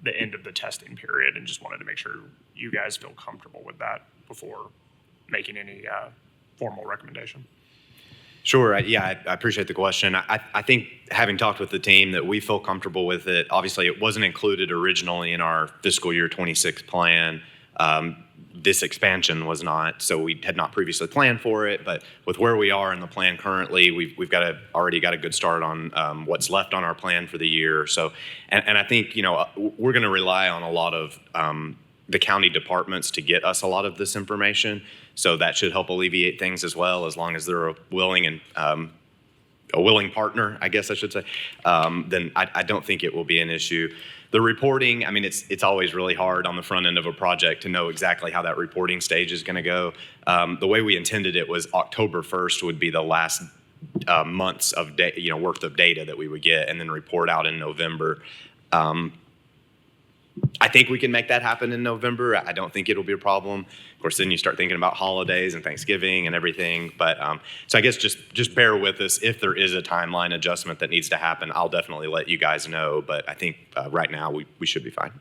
the end of the testing period, and just wanted to make sure you guys feel comfortable with that before making any formal recommendation. Sure. Yeah, I appreciate the question. I think having talked with the team that we feel comfortable with it. Obviously, it wasn't included originally in our fiscal year 26 plan. This expansion was not, so we had not previously planned for it. But with where we are in the plan currently, we've already got a good start on what's left on our plan for the year. So, and I think we're going to rely on a lot of the county departments to get us a lot of this information. So that should help alleviate things as well, as long as they're willing and a willing partner, I guess I should say, then I don't think it will be an issue. The reporting, I mean, it's always really hard on the front end of a project to know exactly how that reporting stage is going to go. The way we intended it was October 1st would be the last months of worth of data that we would get, and then report out in November. I think we can make that happen in November. I don't think it'll be a problem. Of course, then you start thinking about holidays and Thanksgiving and everything. But so I guess just bear with us. If there is a timeline adjustment that needs to happen, I'll definitely let you guys know. But I think right now we should be fine.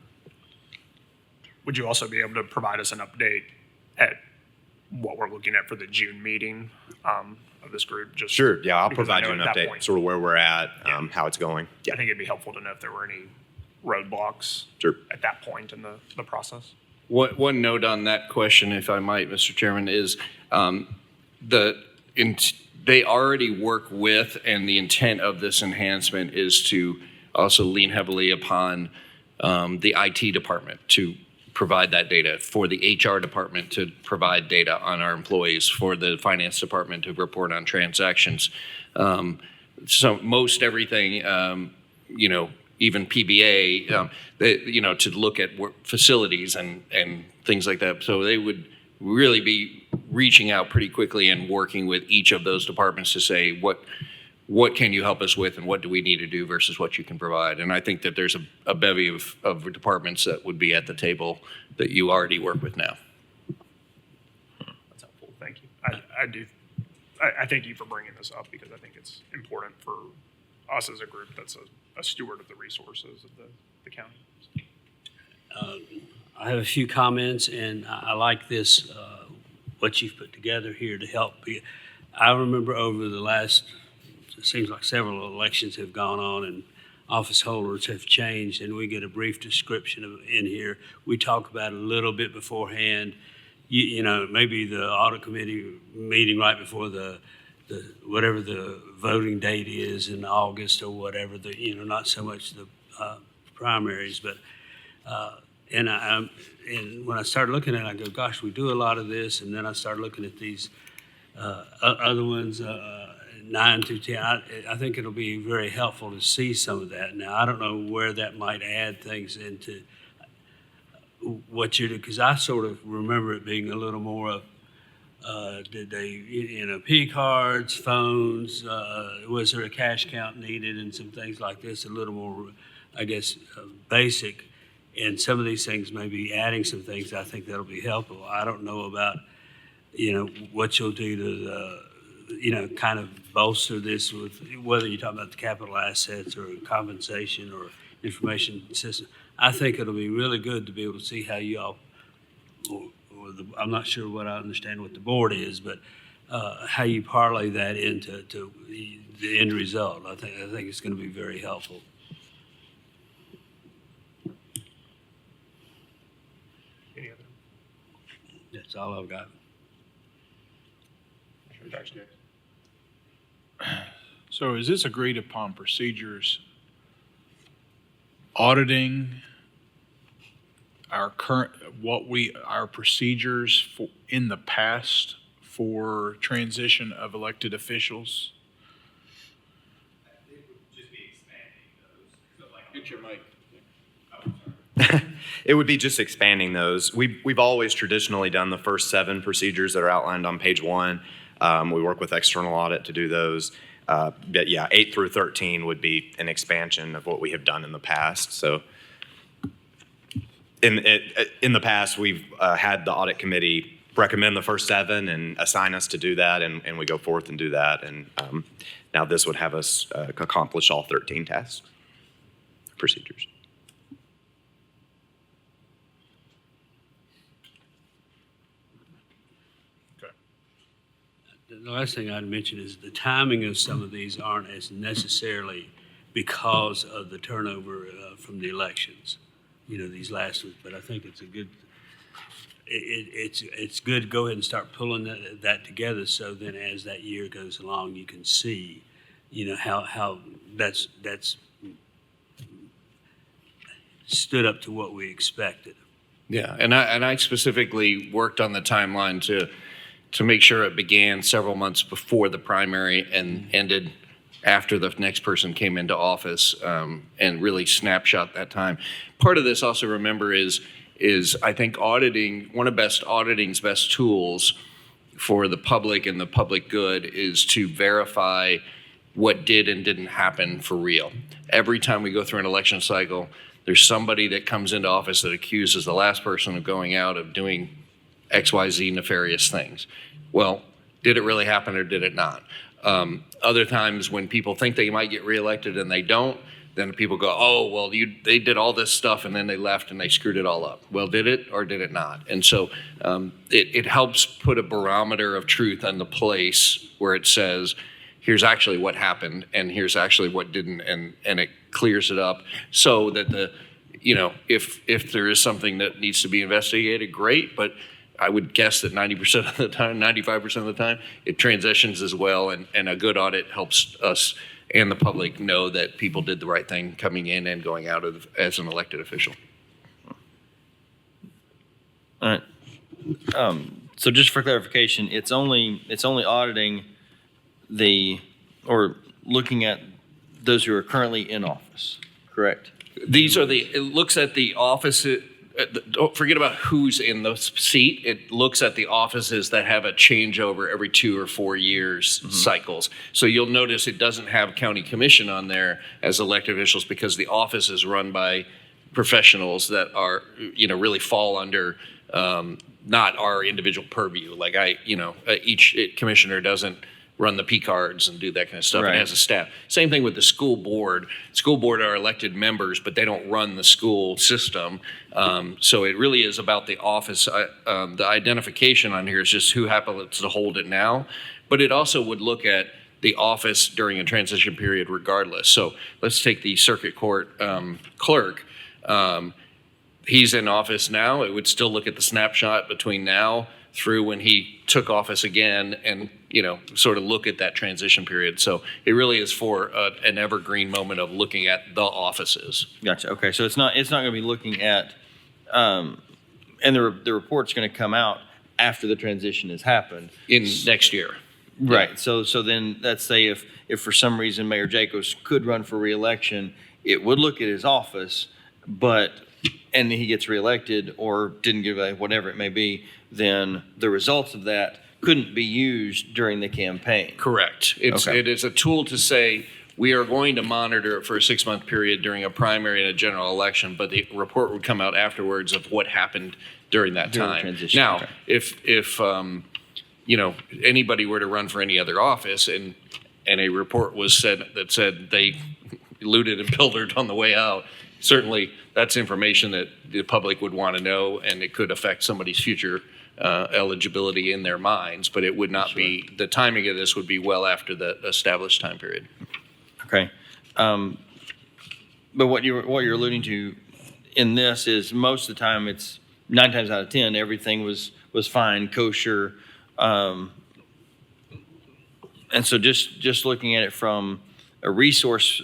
Would you also be able to provide us an update at what we're looking at for the June meeting of this group? Just Sure. Yeah, I'll because I provide know you an at that update, point- sort of where we're at, how it's going. Yeah. I think it'd be helpful to know if there were any roadblocks Sure. at that point in the process. One note on that question, if I might, Mr. Chairman, is they already work with, and the intent of this enhancement is to also lean heavily upon the IT department to provide that data, for the HR department to provide data on our employees, for the finance department to report on transactions. So most everything, even PBA, to look at facilities and things like that. So they would really be reaching out pretty quickly and working with each of those departments to say, what can you help us with, and what do we need to do versus what you can provide? And I think that there's a bevy of departments that would be at the table that you already work with now. That's helpful. Thank you. I thank you for bringing this up, because I think it's important for us as a group that's a steward of the resources of the county. I have a few comments, and I like this, what you've put together here to help. I remember over the last, it seems like several elections have gone on and office holders have changed, and we get a brief description in here. We talk about it a little bit beforehand. Maybe the audit committee meeting right before the whatever the voting date is in August or whatever, not so much the primaries, but and when I started looking at it, I go, gosh, we do a lot of this, and then I started looking at these other ones, 9 through 10. I think it'll be very helpful to see some of that. Now, I don't know where that might add things into what you do, because I sort of remember it being a little more of, did they, P cards, phones, was there a cash count needed, and some things like this, a little more, I guess, basic. And some of these things, maybe adding some things, I think that'll be helpful. I don't know about, what you'll do to, kind of bolster this with, whether you're talking about the capital assets or compensation or information system. I think it'll be really good to be able to see how you all, I'm not sure what I understand what the board is, but how you parlay that into the end result. I think it's going to be very helpful. Any other? That's all I've got. So is this agreed upon procedures auditing our our procedures for in the past for transition of elected officials? It would just be expanding those. It would be just expanding those. We've always traditionally done the first 7 procedures that are outlined on page 1. We work with external audit to do those. But yeah, 8 through 13 would be an expansion of what we have done in the past. So in the past, we've had the audit committee recommend the first 7 and assign us to do that, and we go forth and do that. And now this would have us accomplish all 13 tasks, procedures. The last thing I'd mention is the timing of some of these aren't as necessarily because of the turnover from the elections, these last ones. But I think it's a good, it's good to go ahead and start pulling that together, so then as that year goes along, you can see, how that's stood up to what we expected. Yeah, and I specifically worked on the timeline to make sure it began several months before the primary and ended after the next person came into office, and really snapshot that time. Part of this also, remember, is I think auditing, one of auditing's best tools for the public and the public good is to verify what did and didn't happen for real. Every time we go through an election cycle, there's somebody that comes into office that accuses the last person of going out of doing XYZ nefarious things. Well, did it really happen or did it not? Other times when people think they might get reelected and they don't, then people go, oh, well, they did all this stuff and then they left and they screwed it all up. Well, did it or did it not? And so it helps put a barometer of truth on the place where it says, here's actually what happened and here's actually what didn't, and it clears it up so that if there is something that needs to be investigated, great, but I would guess that 90% of the time, 95% of the time, it transitions as well, and a good audit helps us and the public know that people did the right thing coming in and going out as an elected official. All right. So just for clarification, it's only auditing or looking at those who are currently in office, correct? It looks at the offices. Don't forget about who's in the seat. It looks at the offices that have a changeover every 2 or 4 years cycles. So you'll notice it doesn't have county commission on there as elected officials because the office is run by professionals that are, really fall under not our individual purview. Like each commissioner doesn't run the P cards and do that kind of stuff. Right. It has a staff. Same thing with the school board. School board are elected members, but they don't run the school system. So it really is about the office. The identification on here is just who happens to hold it now. But it also would look at the office during a transition period regardless. So let's take the circuit court clerk. He's in office now. It would still look at the snapshot between now through when he took office again and, sort of look at that transition period. So it really is for an evergreen moment of looking at the offices. Gotcha. Okay. So it's not going to be looking at, and the report's going to come out after the transition has happened. In next year. Right. Yeah. So then let's say if for some reason Mayor Jacobs could run for reelection, it would look at his office, and he gets reelected or didn't give whatever it may be, then the results of that couldn't be used during the campaign. Correct. It is a tool to say we are going to monitor it for a 6-month period during a primary and a general election, but the report would come out afterwards of what happened during that time. Transition. Now, Okay. if anybody were to run for any other office and a report was said they looted and pilfered on the way out, certainly that's information that the public would want to know, and it could affect somebody's future eligibility in their minds, but it would not be, the timing of this would be well after the established time period. Okay. But what you're alluding to in this is most of the time it's 9 times out of 10, everything was fine, kosher. And so just looking at it from a resource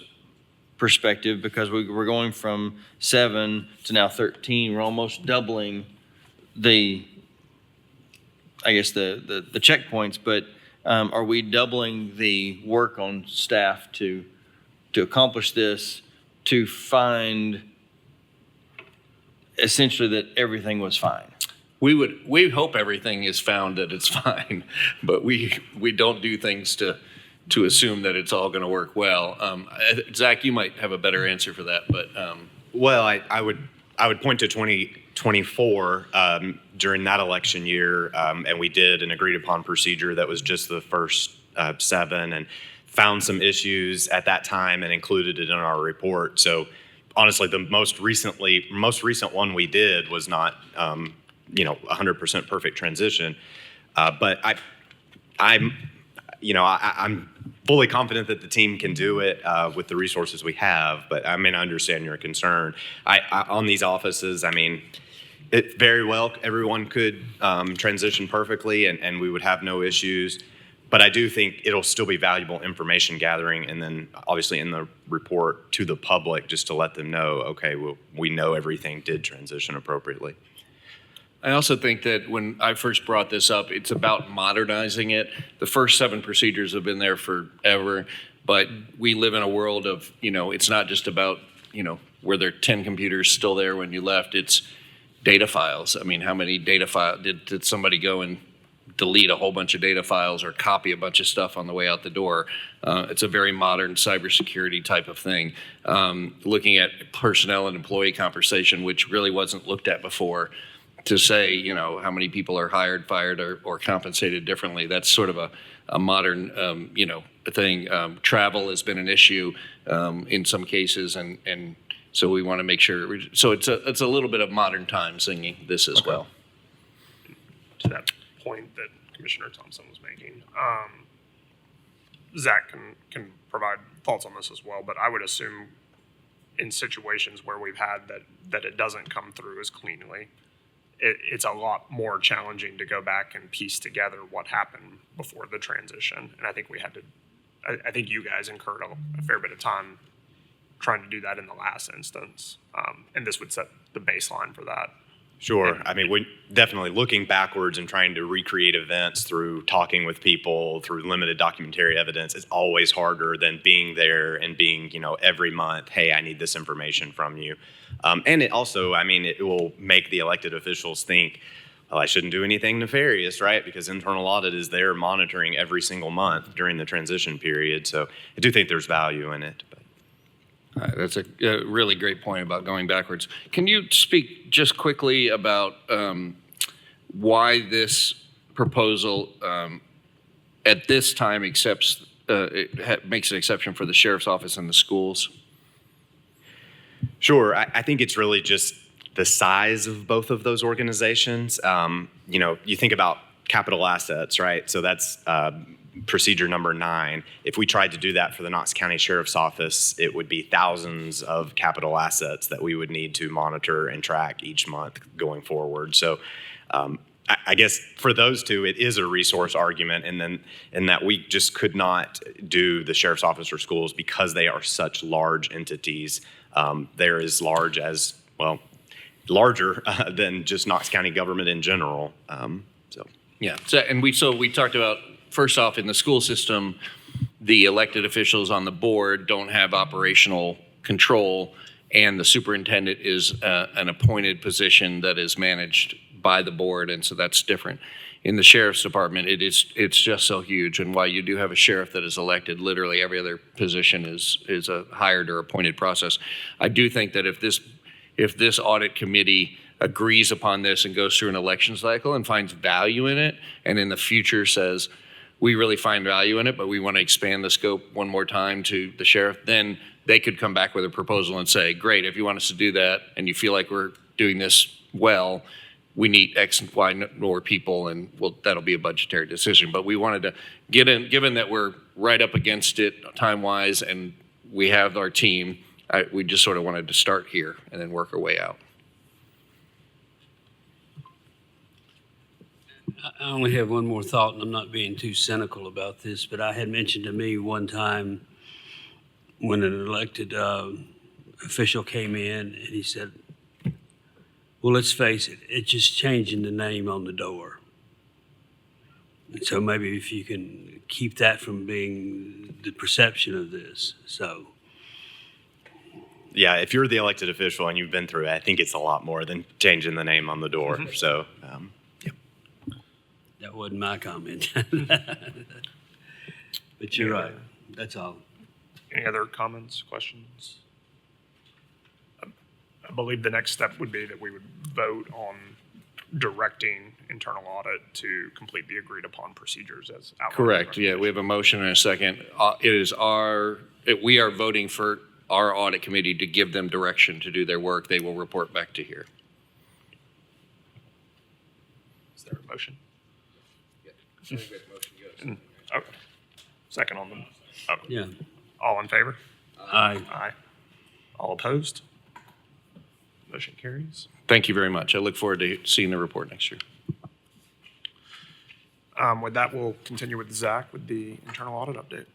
perspective, because we're going from 7 to now 13, we're almost doubling the checkpoints, but are we doubling the work on staff to accomplish this, to find essentially that everything was fine? We hope everything is found that it's fine, but we don't do things to assume that it's all going to work well. Zach, you might have a better answer for that, but Well, I would point to 2024 during that election year, and we did an agreed upon procedure that was just the first 7, and found some issues at that time and included it in our report. So honestly, the most recent one we did was not 100% perfect transition, but I'm fully confident that the team can do it with the resources we have. But I understand your concern. On these offices, it very well everyone could transition perfectly, and we would have no issues. But I do think it'll still be valuable information gathering, and then obviously in the report to the public, just to let them know, okay, we know everything did transition appropriately. I also think that when I first brought this up, it's about modernizing it. The first 7 procedures have been there forever, but we live in a world of, it's not just about, were there 10 computers still there when you left? It's data files. I mean, how many data files, did somebody go and delete a whole bunch of data files or copy a bunch of stuff on the way out the door? It's a very modern cybersecurity type of thing. Looking at personnel and employee compensation, which really wasn't looked at before, to say, how many people are hired, fired, or compensated differently. That's sort of a modern, thing. Travel has been an issue in some cases, and so we want to make sure. So it's a little bit of modern time singing this as well. To that point that Commissioner Thompson was making, Zach can provide thoughts on this as well, but I would assume in situations where we've had that it doesn't come through as cleanly, it's a lot more challenging to go back and piece together what happened before the transition. And I think I think you guys incurred a fair bit of time trying to do that in the last instance. And this would set the baseline for that. Sure. I mean, we definitely looking backwards and trying to recreate events through talking with people, through limited documentary evidence is always harder than being there and being, every month, hey, I need this information from you. And it also, it will make the elected officials think, well, I shouldn't do anything nefarious, right? Because internal audit is there monitoring every single month during the transition period. So I do think there's value in it. But. That's a really great point about going backwards. Can you speak just quickly about why this proposal at this time makes an exception for the sheriff's office and the schools? Sure. I think it's really just the size of both of those organizations. You think about capital assets, right? So that's procedure number 9. If we tried to do that for the Knox County Sheriff's Office, it would be thousands of capital assets that we would need to monitor and track each month going forward. So I guess for those two, it is a resource argument, and then in that we just could not do the Sheriff's Office or schools because they are such large entities. They're as large as, larger than just Knox County government in general. Yeah. So we talked about, first off, in the school system, the elected officials on the board don't have operational control, and the superintendent is an appointed position that is managed by the board, and so that's different. In the sheriff's department, it's just so huge, and while you do have a sheriff that is elected, literally every other position is a hired or appointed process. I do think that if this audit committee agrees upon this and goes through an election cycle and finds value in it, and in the future says, we really find value in it, but we want to expand the scope one more time to the sheriff, then they could come back with a proposal and say, great, if you want us to do that and you feel like we're doing this well, we need X and Y more people, and that'll be a budgetary decision. But we wanted to get in, given that we're right up against it time-wise and we have our team, we just sort of wanted to start here and then work our way out. I only have one more thought, and I'm not being too cynical about this, but I had mentioned to me one time when an elected official came in and he said, well, let's face it, it's just changing the name on the door. And so maybe if you can keep that from being the perception of this, so. Yeah, if you're the elected official and you've been through it, I think it's a lot more than changing the name on the door. Mm-hmm. So, That wasn't my comment. But you're right. That's all. Any other comments, questions? I believe the next step would be that we would vote on directing internal audit to complete the agreed upon procedures as outlined. Correct. Yeah, we have a motion and a second. We are voting for our audit committee to give them direction to do their work. They will report back to here. Is there a motion? Okay. Second on them. Oh. Yeah. All in favor? Aye. Aye. All opposed? Motion carries. Thank you very much. I look forward to seeing the report next year. With that, we'll continue with Zach with the internal audit update.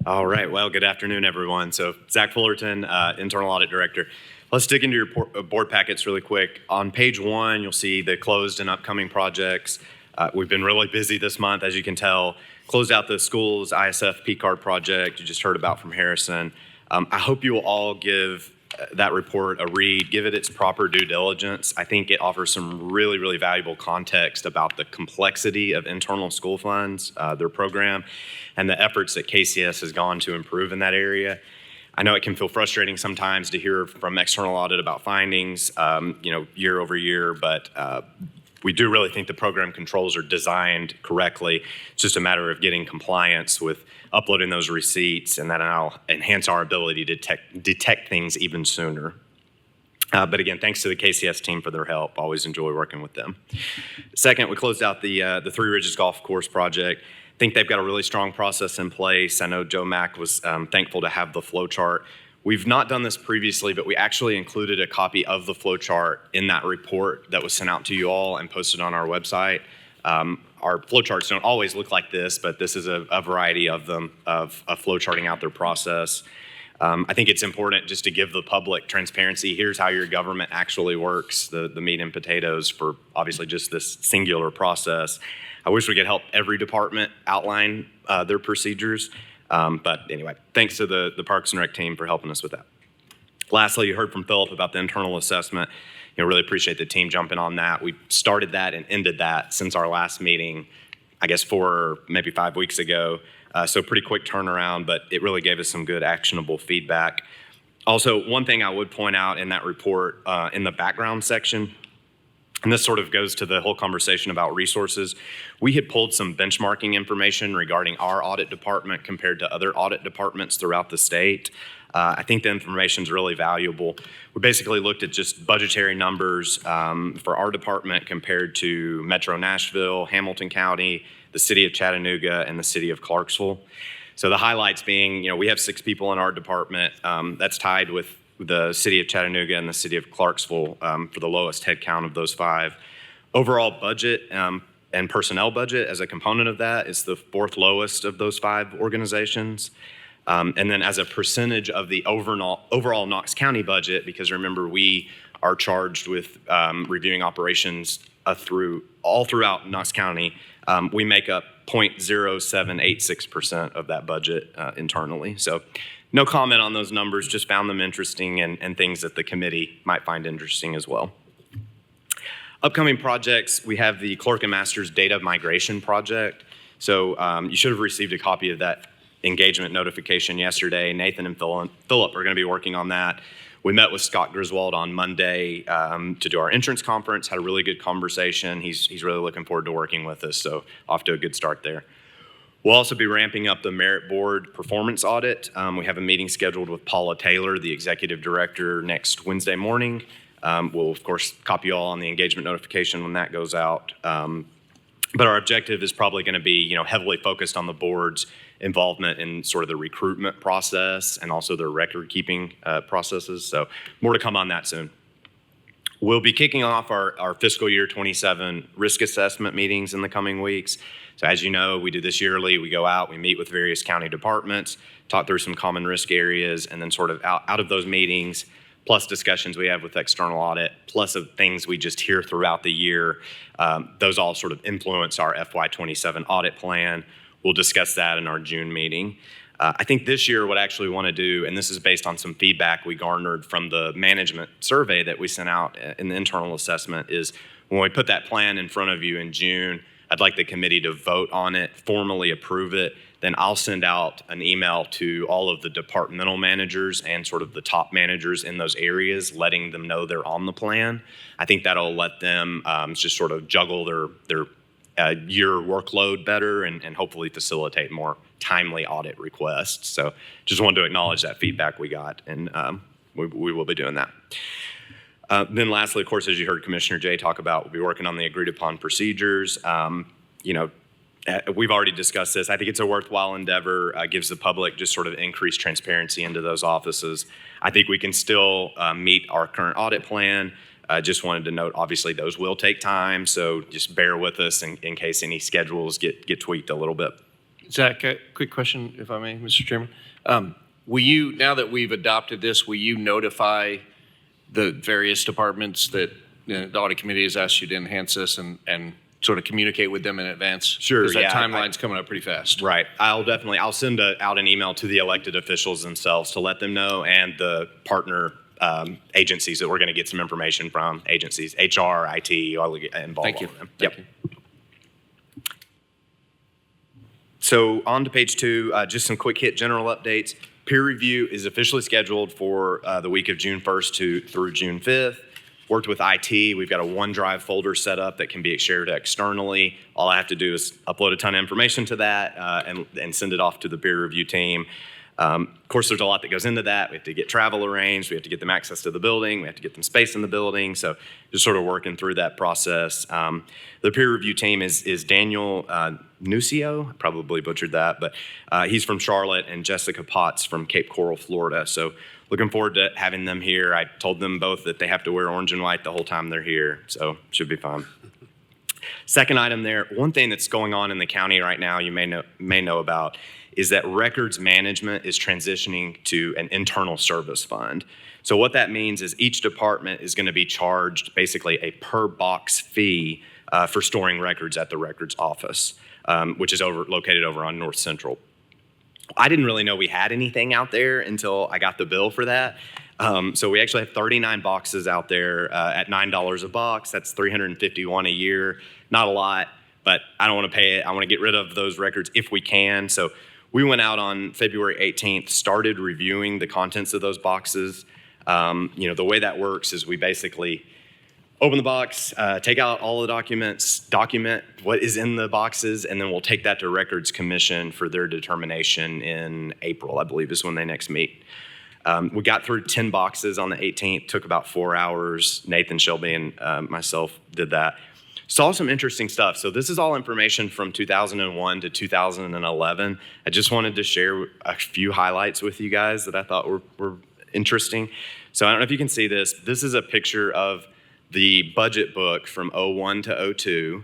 All right. Well, good afternoon, everyone. So Zach Fullerton, Internal Audit Director. Let's dig into your board packets really quick. On page 1, you'll see the closed and upcoming projects. We've been really busy this month, as you can tell. Closed out the school's ISF P-card project you just heard about from Harrison. I hope you will all give that report a read, give it its proper due diligence. I think it offers some really, really valuable context about the complexity of internal school funds, their program, and the efforts that KCS has gone to improve in that area. I know it can feel frustrating sometimes to hear from external audit about findings, year over year, but we do really think the program controls are designed correctly. It's just a matter of getting compliance with uploading those receipts, and that'll enhance our ability to detect things even sooner. But again, thanks to the KCS team for their help. Always enjoy working with them. Second, we closed out the Three Ridges Golf Course project. I think they've got a really strong process in place. I know Joe Mack was thankful to have the flow chart. We've not done this previously, but we actually included a copy of the flow chart in that report that was sent out to you all and posted on our website. Our flow charts don't always look like this, but this is a variety of them, of flow charting out their process. I think it's important just to give the public transparency. Here's how your government actually works, the meat and potatoes for obviously just this singular process. I wish we could help every department outline their procedures. But anyway, thanks to the Parks and Rec team for helping us with that. Lastly, you heard from Philip about the internal assessment. Really appreciate the team jumping on that. We started that and ended that since our last meeting, I guess 4 or maybe 5 weeks ago. So pretty quick turnaround, but it really gave us some good actionable feedback. Also, one thing I would point out in that report, in the background section, and this sort of goes to the whole conversation about resources. We had pulled some benchmarking information regarding our audit department compared to other audit departments throughout the state. I think the information is really valuable. We basically looked at just budgetary numbers for our department compared to Metro Nashville, Hamilton County, the city of Chattanooga, and the city of Clarksville. So the highlights being, we have 6 people in our department. That's tied with the city of Chattanooga and the city of Clarksville for the lowest head count of those 5. Overall budget and personnel budget as a component of that is the 4th lowest of those 5 organizations. And then as a percentage of the overall Knox County budget, because remember we are charged with reviewing operations throughout Knox County, we make up 0.0786% of that budget internally. So no comment on those numbers, just found them interesting and things that the committee might find interesting as well. Upcoming projects, we have the Clerk and Master's Data Migration Project. So you should have received a copy of that engagement notification yesterday. Nathan and Philip are going to be working on that. We met with Scott Griswold on Monday to do our insurance conference, had a really good conversation. He's really looking forward to working with us, so off to a good start there. We'll also be ramping up the Merit Board performance audit. We have a meeting scheduled with Paula Taylor, the Executive Director, next Wednesday morning. We'll, of course, copy you all on the engagement notification when that goes out. But our objective is probably going to be, heavily focused on the board's involvement in sort of the recruitment process and also their record-keeping processes. So more to come on that soon. We'll be kicking off our fiscal year 27 risk assessment meetings in the coming weeks. So as you know, we do this yearly. We go out, we meet with various county departments, talk through some common risk areas, and then sort of out of those meetings, plus discussions we have with external audit, plus of things we just hear throughout the year, those all sort of influence our FY27 audit plan. We'll discuss that in our June meeting. I think this year what I actually want to do, and this is based on some feedback we garnered from the management survey that we sent out in the internal assessment, is when we put that plan in front of you in June, I'd like the committee to vote on it, formally approve it. Then I'll send out an email to all of the departmental managers and sort of the top managers in those areas, letting them know they're on the plan. I think that'll let them just sort of juggle their year workload better and hopefully facilitate more timely audit requests. So just wanted to acknowledge that feedback we got, and we will be doing that. Then lastly, of course, as you heard Commissioner Jay talk about, we'll be working on the agreed upon procedures. We've already discussed this. I think it's a worthwhile endeavor, gives the public just sort of increased transparency into those offices. I think we can still meet our current audit plan. Just wanted to note, obviously, those will take time, so just bear with us in case any schedules get tweaked a little bit. Zach, a quick question, if I may, Mr. Chairman. Will you, now that we've adopted this, will you notify the various departments that the audit committee has asked you to enhance this and sort of communicate with them in advance? Sure, Because that yeah, timeline's coming up pretty fast. Right. I'll send out an email to the elected officials themselves to let them know, and the partner agencies that we're going to get some information from, agencies, HR, IT, all involved. Thank you. All of them. Thank Yep. you. So on to page 2, just some quick hit general updates. Peer review is officially scheduled for the week of June 1st through June 5th. Worked with IT. We've got a OneDrive folder set up that can be shared externally. All I have to do is upload a ton of information to that and send it off to the peer review team. Of course, there's a lot that goes into that. We have to get travel arranged. We have to get them access to the building. We have to get them space in the building. So just sort of working through that process. The peer review team is Daniel Nucio. I probably butchered that, but he's from Charlotte, and Jessica Potts from Cape Coral, Florida. So looking forward to having them here. I told them both that they have to wear orange and white the whole time they're here. So should be fun. Second item there, one thing that's going on in the county right now you may know about is that records management is transitioning to an internal service fund. So what that means is each department is going to be charged basically a per box fee for storing records at the records office, which is located over on North Central. I didn't really know we had anything out there until I got the bill for that. So we actually have 39 boxes out there at $9 a box. That's $351 a year. Not a lot, but I don't want to pay it. I want to get rid of those records if we can. So we went out on February 18th, started reviewing the contents of those boxes. The way that works is we basically open the box, take out all the documents, document what is in the boxes, and then we'll take that to Records Commission for their determination in April, I believe is when they next meet. We got through 10 boxes on the 18th, took about 4 hours. Nathan, Shelby, and myself did that. Saw some interesting stuff. So this is all information from 2001 to 2011. I just wanted to share a few highlights with you guys that I thought were interesting. So I don't know if you can see this. This is a picture of the budget book from 01 to 02.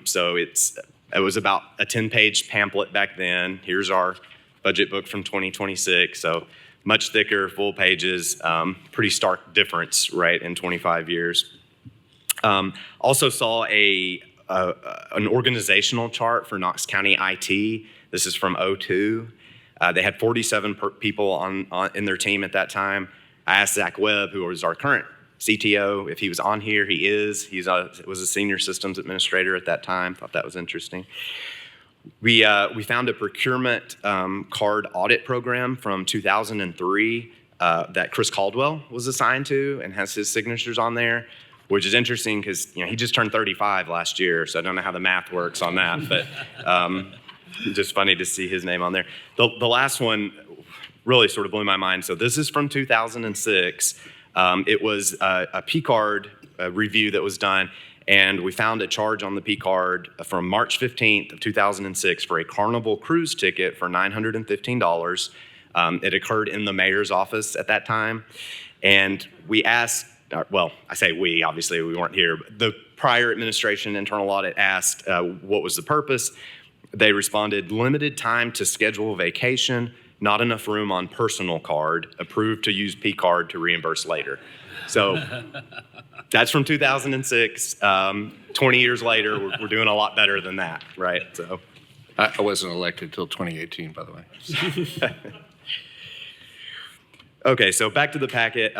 So it was about a 10-page pamphlet back then. Here's our budget book from 2026. So much thicker, full pages, pretty stark difference, right, in 25 years. Also saw an organizational chart for Knox County IT. This is from 02. They had 47 people in their team at that time. I asked Zach Webb, who was our current CTO, if he was on here. He is. He was a senior systems administrator at that time. Thought that was interesting. We found a procurement card audit program from 2003 that Chris Caldwell was assigned to and has his signatures on there, which is interesting because he just turned 35 last year, so I don't know how the math works on that, but just funny to see his name on there. The last one really sort of blew my mind. So this is from 2006. It was a P card review that was done, and we found a charge on the P card from March 15th of 2006 for a Carnival cruise ticket for $915. It occurred in the mayor's office at that time, and we asked, well, I say we, obviously we weren't here, but the prior administration internal audit asked what was the purpose. They responded, limited time to schedule vacation, not enough room on personal card, approved to use P card to reimburse later. So that's from 2006. 20 years later, we're doing a lot better than that, right? So I wasn't elected until 2018, by the way. Okay, so back to the packet.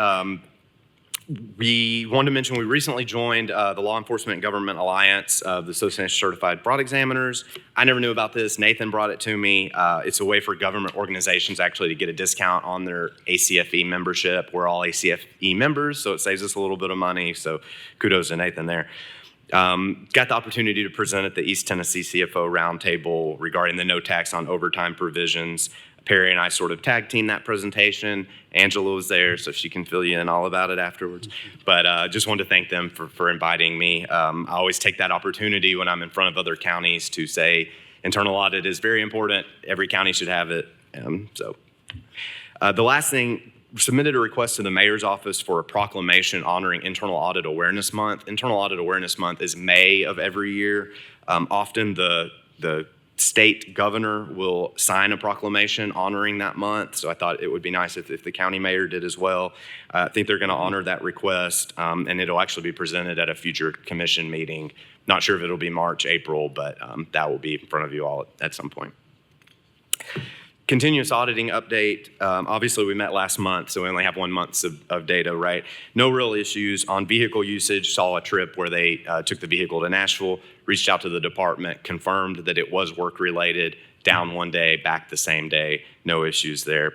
We wanted to mention we recently joined the Law Enforcement and Government Alliance of the Association of Certified Fraud Examiners. I never knew about this. Nathan brought it to me. It's a way for government organizations actually to get a discount on their ACFE membership. We're all ACFE members, so it saves us a little bit of money. So kudos to Nathan there. Got the opportunity to present at the East Tennessee CFO Roundtable regarding the no tax on overtime provisions. Perry and I sort of tag team that presentation. Angela was there, so she can fill you in all about it afterwards. But just wanted to thank them for inviting me. I always take that opportunity when I'm in front of other counties to say internal audit is very important. Every county should have it. The last thing, submitted a request to the mayor's office for a proclamation honoring Internal Audit Awareness Month. Internal Audit Awareness Month is May of every year. Often the state governor will sign a proclamation honoring that month. So I thought it would be nice if the county mayor did as well. I think they're going to honor that request, and it'll actually be presented at a future commission meeting. Not sure if it'll be March, April, but that will be in front of you all at some point. Continuous auditing update. Obviously, we met last month, so we only have 1 month of data, right? No real issues on vehicle usage. Saw a trip where they took the vehicle to Nashville, reached out to the department, confirmed that it was work-related, down 1 day, back the same day. No issues there.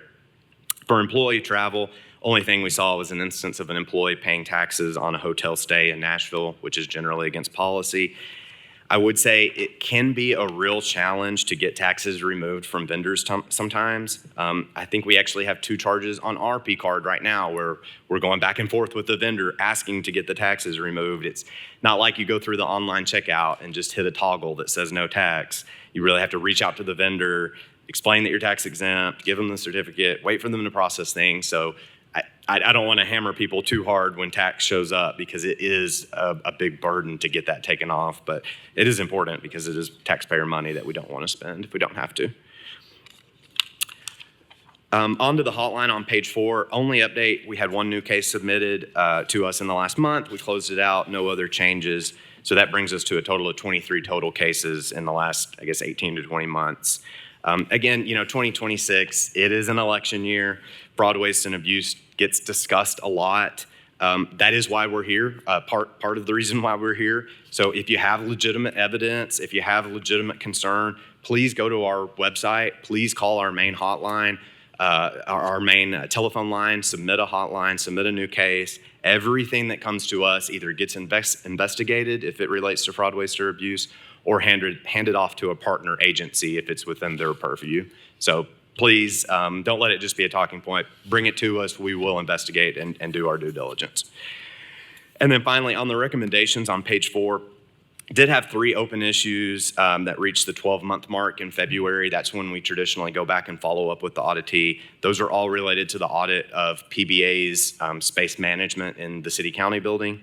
For employee travel, only thing we saw was an instance of an employee paying taxes on a hotel stay in Nashville, which is generally against policy. I would say it can be a real challenge to get taxes removed from vendors sometimes. I think we actually have 2 charges on our P card right now where we're going back and forth with the vendor asking to get the taxes removed. It's not like you go through the online checkout and just hit a toggle that says no tax. You really have to reach out to the vendor, explain that you're tax exempt, give them the certificate, wait for them to process things. So I don't want to hammer people too hard when tax shows up because it is a big burden to get that taken off. But it is important because it is taxpayer money that we don't want to spend if we don't have to. Onto the hotline on page 4. Only update, we had 1 new case submitted to us in the last month. We closed it out, no other changes. So that brings us to a total of 23 total cases in the last, 18 to 20 months. Again, 2026, it is an election year. Fraud, waste, and abuse gets discussed a lot. That is why we're here, part of the reason why we're here. So if you have legitimate evidence, if you have legitimate concern, please go to our website. Please call our main hotline, our main telephone line, submit a hotline, submit a new case. Everything that comes to us either gets investigated if it relates to fraud, waste, or abuse, or handed off to a partner agency if it's within their purview. So please don't let it just be a talking point. Bring it to us. We will investigate and do our due diligence. And then finally, on the recommendations on page 4, did have 3 open issues that reached the 12-month mark in February. That's when we traditionally go back and follow up with the auditee. Those are all related to the audit of PBA's space management in the city-county building.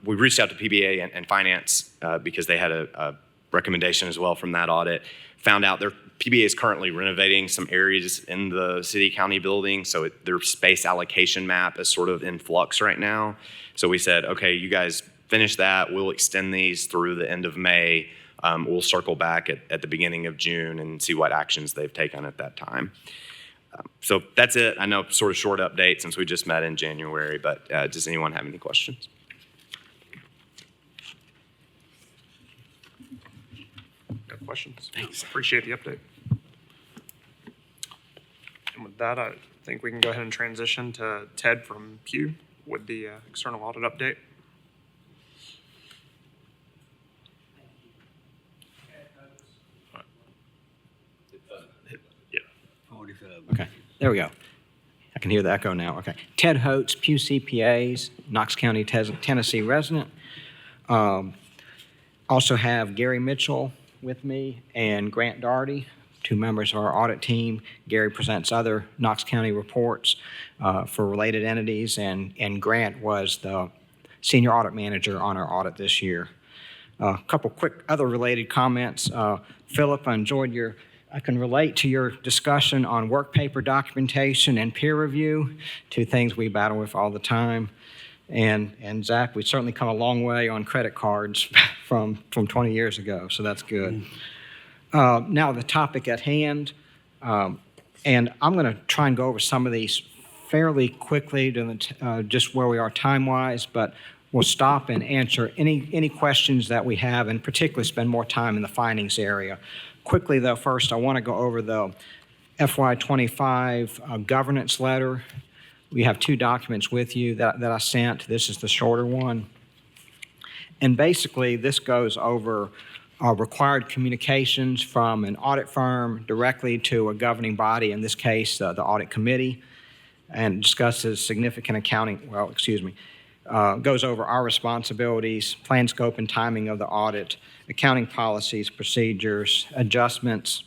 We reached out to PBA and Finance because they had a recommendation as well from that audit. Found out their PBA is currently renovating some areas in the city-county building, so their space allocation map is sort of in flux right now. So we said, okay, you guys finish that. We'll extend these through the end of May. We'll circle back at the beginning of June and see what actions they've taken at that time. So that's it. I know sort of short update since we just met in January, but does anyone have any questions? No questions? Thanks. Appreciate the update. And with that, I think we can go ahead and transition to Ted from Pew with the external audit update. Okay, there we go. I can hear the echo now. Okay. Ted Holtz, Pew CPAs, Knox County, Tennessee resident. Also have Gary Mitchell with me and Grant Doherty, 2 members of our audit team. Gary presents other Knox County reports for related entities, and Grant was the senior audit manager on our audit this year. A couple quick other related comments. Philip, I can relate to your discussion on work paper documentation and peer review, 2 things we battle with all the time. And Zach, we've certainly come a long way on credit cards from 20 years ago, so that's good. Now the topic at hand, and I'm going to try and go over some of these fairly quickly, just where we are time-wise, but we'll stop and answer any questions that we have, and particularly spend more time in the findings area. Quickly, though, first, I want to go over the FY25 governance letter. We have 2 documents with you that I sent. This is the shorter one. And basically, this goes over required communications from an audit firm directly to a governing body, in this case, the Audit Committee, and discusses significant accounting, goes over our responsibilities, plan, scope, and timing of the audit, accounting policies, procedures, adjustments,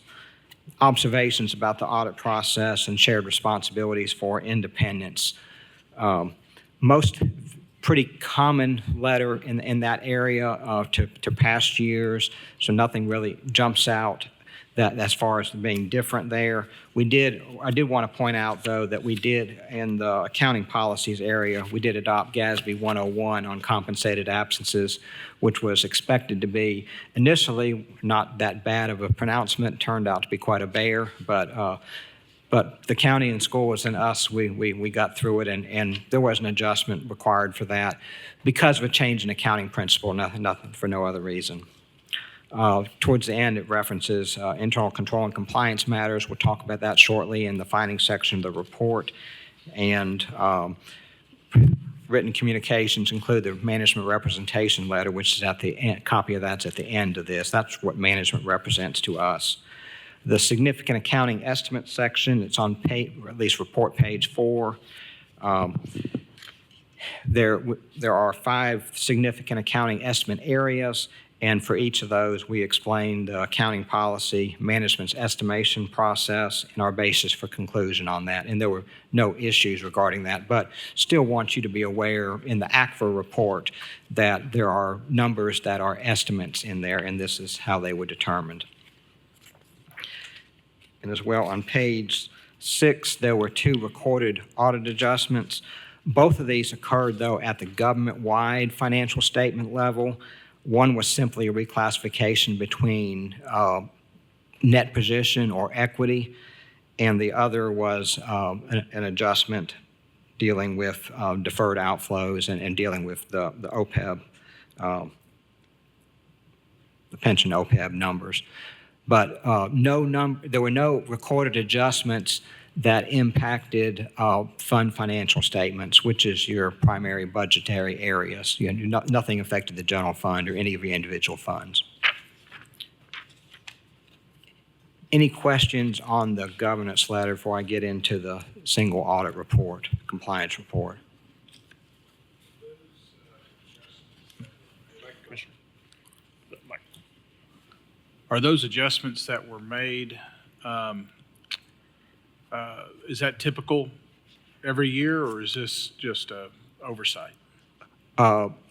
observations about the audit process, and shared responsibilities for independence. pretty common letter in that area to past years, so nothing really jumps out that as far as being different there. I did want to point out, though, that we did, in the accounting policies area, we did adopt GASB 101 on compensated absences, which was expected to be initially not that bad of a pronouncement, turned out to be quite a bear, but the county and schools and us, we got through it, and there was an adjustment required for that because of a change in accounting principle, nothing for no other reason. Towards the end, it references internal control and compliance matters. We'll talk about that shortly in the findings section of the report. And written communications include the management representation letter, which is at the end, copy of that's at the end of this. That's what management represents to us. The significant accounting estimate section, it's on page, or at least report page 4. There are 5 significant accounting estimate areas, and for each of those, we explained the accounting policy, management's estimation process, and our basis for conclusion on that. And there were no issues regarding that, but still want you to be aware in the ACFR report that there are numbers that are estimates in there, and this is how they were determined. And as well, on page 6, there were 2 recorded audit adjustments. Both of these occurred, though, at the government-wide financial statement level. One was simply a reclassification between net position or equity, and the other was an adjustment dealing with deferred outflows and dealing with the OPEB, the pension OPEB numbers. But there were no recorded adjustments that impacted fund financial statements, which is your primary budgetary areas. Nothing affected the general fund or any of your individual funds. Any questions on the governance letter before I get into the single audit report, compliance report? Are those adjustments that were made, is that typical every year, or is this just a oversight?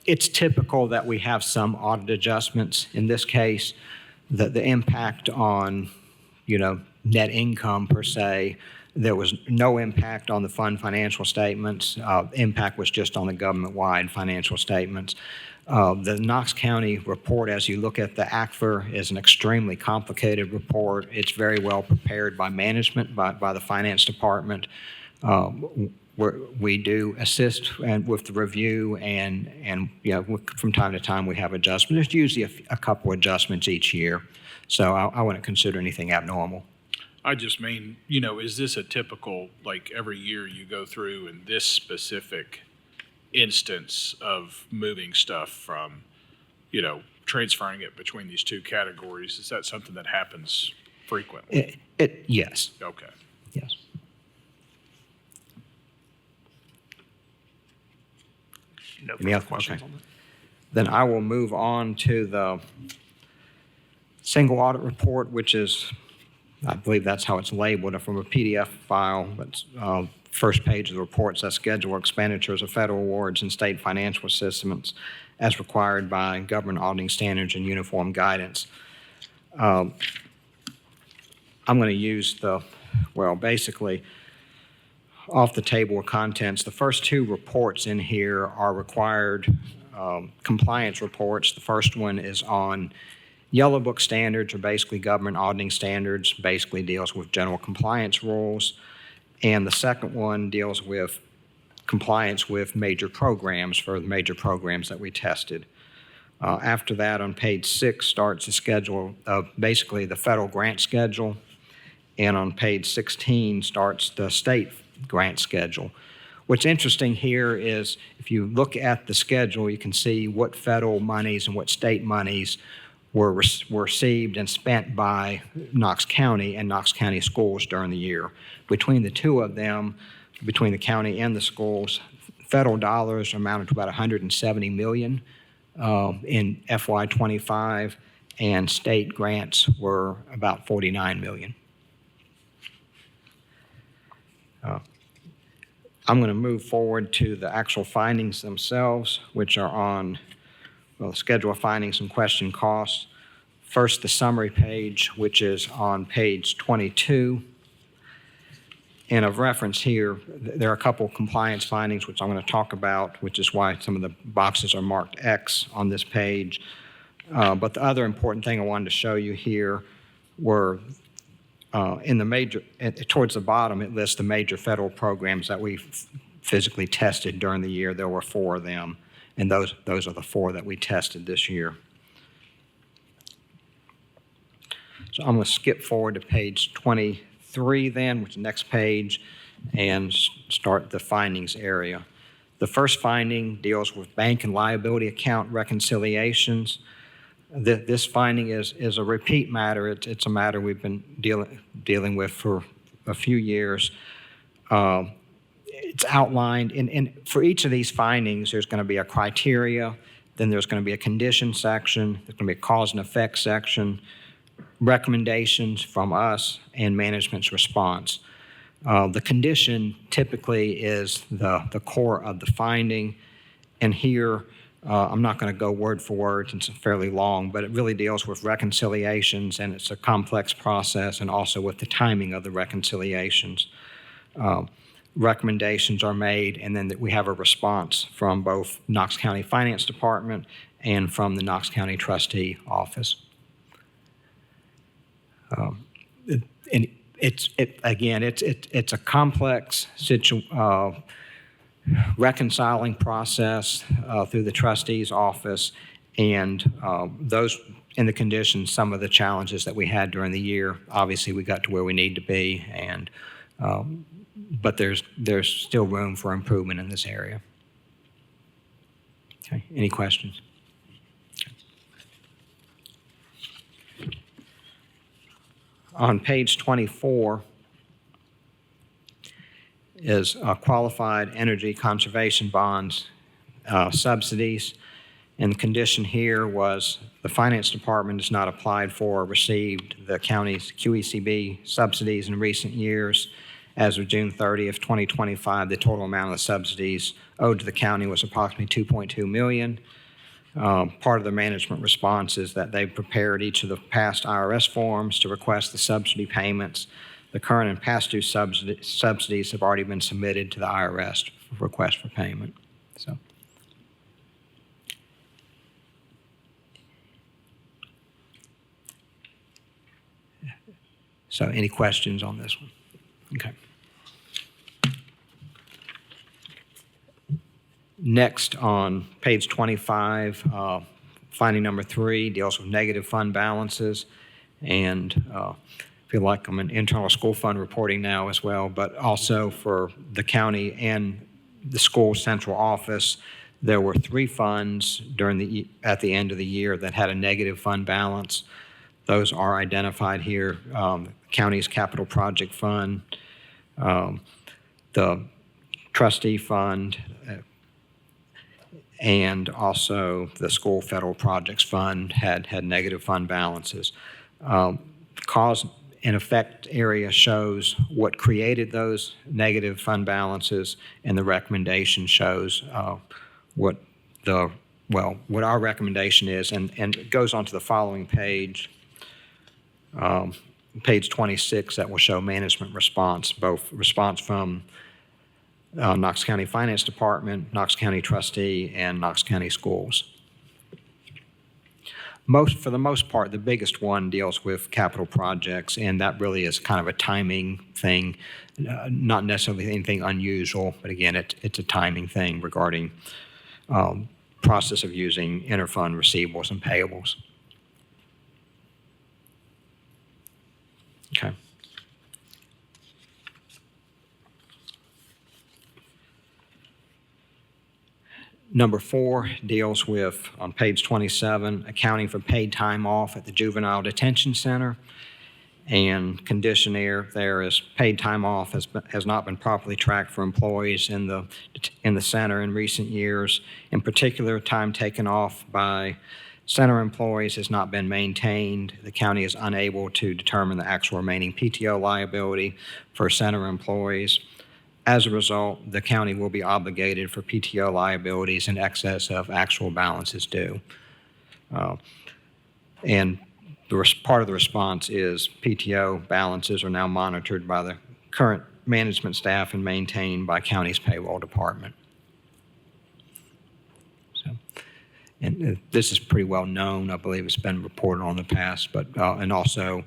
It's typical that we have some audit adjustments. In this case, the impact on, net income per se, there was no impact on the fund financial statements. Impact was just on the government-wide financial statements. The Knox County report, as you look at the ACFR, is an extremely complicated report. It's very well prepared by management, by the finance department. We do assist with the review, and from time to time we have adjustments. There's usually a couple adjustments each year, so I wouldn't consider anything abnormal. I just mean, is this a typical, like every year you go through in this specific instance of moving stuff from, transferring it between these 2 categories? Is that something that happens frequently? Yes. Okay. Yes. No Any further other questions questions? on that? Then I will move on to the single audit report, which is, I believe that's how it's labeled from a PDF file. But first page of the report says schedule expenditures of federal awards and state financial assistance as required by government auditing standards and uniform guidance. I'm going to use basically off the table of contents. The first 2 reports in here are required compliance reports. The first one is on Yellow Book standards, or basically government auditing standards, basically deals with general compliance rules. And the second one deals with compliance with major programs for the major programs that we tested. After that, on page 6 starts a schedule of basically the federal grant schedule. And on page 16 starts the state grant schedule. What's interesting here is if you look at the schedule, you can see what federal monies and what state monies were received and spent by Knox County and Knox County schools during the year. Between the 2 of them, between the county and the schools, federal dollars amounted to about $170 million in FY25, and state grants were about $49 million. I'm going to move forward to the actual findings themselves, which are on, well, the schedule of findings and question costs. First, the summary page, which is on page 22. And of reference here, there are a couple compliance findings which I'm going to talk about, which is why some of the boxes are marked X on this page. But the other important thing I wanted to show you here were in the major, towards the bottom, it lists the major federal programs that we physically tested during the year. There were 4 of them, and those are the 4 that we tested this year. So I'm going to skip forward to page 23 then, which is the next page, and start the findings area. The first finding deals with bank and liability account reconciliations. This finding is a repeat matter. It's a matter we've been dealing with for a few years. It's outlined, and for each of these findings, there's going to be a criteria, then there's going to be a condition section, there's going to be a cause and effect section, recommendations from us, and management's response. The condition typically is the core of the finding, and here I'm not going to go word for word since it's fairly long, but it really deals with reconciliations, and it's a complex process, and also with the timing of the reconciliations. Recommendations are made, and then we have a response from both Knox County Finance Department and from the Knox County Trustee Office. It's a complex reconciling process through the trustee's office, and those in the conditions, some of the challenges that we had during the year. Obviously, we got to where we need to be, and but there's still room for improvement in this area. Okay, any questions? On page 24 is qualified energy conservation bonds subsidies. And the condition here was the finance department has not applied for or received the county's QECB subsidies in recent years. As of June 30th, 2025, the total amount of the subsidies owed to the county was approximately $2.2 million. Part of the management response is that they've prepared each of the past IRS forms to request the subsidy payments. The current and past due subsidies have already been submitted to the IRS for request for payment. So any questions on this one? Okay. Next, on page 25, finding number 3 deals with negative fund balances. And I feel like I'm in internal school fund reporting now as well, but also for the county and the school central office, there were 3 funds at the end of the year that had a negative fund balance. Those are identified here. County's capital project fund, the trustee fund, and also the school federal projects fund had negative fund balances. Cause and effect area shows what created those negative fund balances, and the recommendation shows what our recommendation is, and it goes on to the following page, page 26, that will show management response, both response from Knox County Finance Department, Knox County Trustee, and Knox County Schools. For the most part, the biggest one deals with capital projects, and that really is kind of a timing thing, not necessarily anything unusual, but again, it's a timing thing regarding process of using interfund receivables and payables. Okay. Number 4 deals with, on page 27, accounting for paid time off at the Juvenile Detention Center. And condition there is paid time off has not been properly tracked for employees in the center in recent years. In particular, time taken off by center employees has not been maintained. The county is unable to determine the actual remaining PTO liability for center employees. As a result, the county will be obligated for PTO liabilities in excess of actual balances due. And part of the response is PTO balances are now monitored by the current management staff and maintained by county's payroll department. And this is pretty well known. I believe it's been reported on in the past, but and also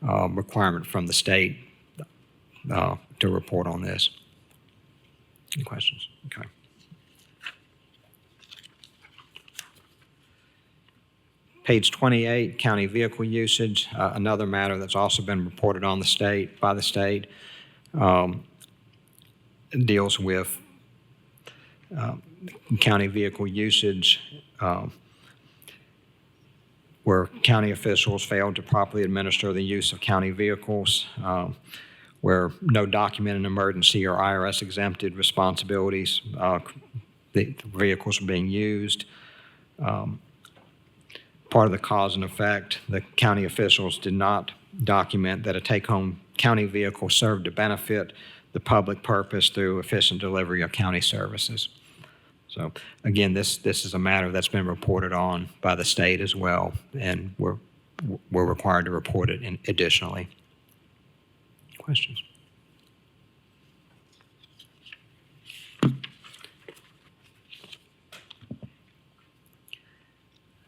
requirement from the state to report on this. Any questions? Okay. Page 28, county vehicle usage, another matter that's also been reported on by the state, deals with county vehicle usage where county officials failed to properly administer the use of county vehicles, where no documented emergency or IRS exempted responsibilities, the vehicles are being used. Part of the cause and effect, the county officials did not document that a take-home county vehicle served to benefit the public purpose through efficient delivery of county services. So again, this is a matter that's been reported on by the state as well, and we're required to report it additionally. Questions?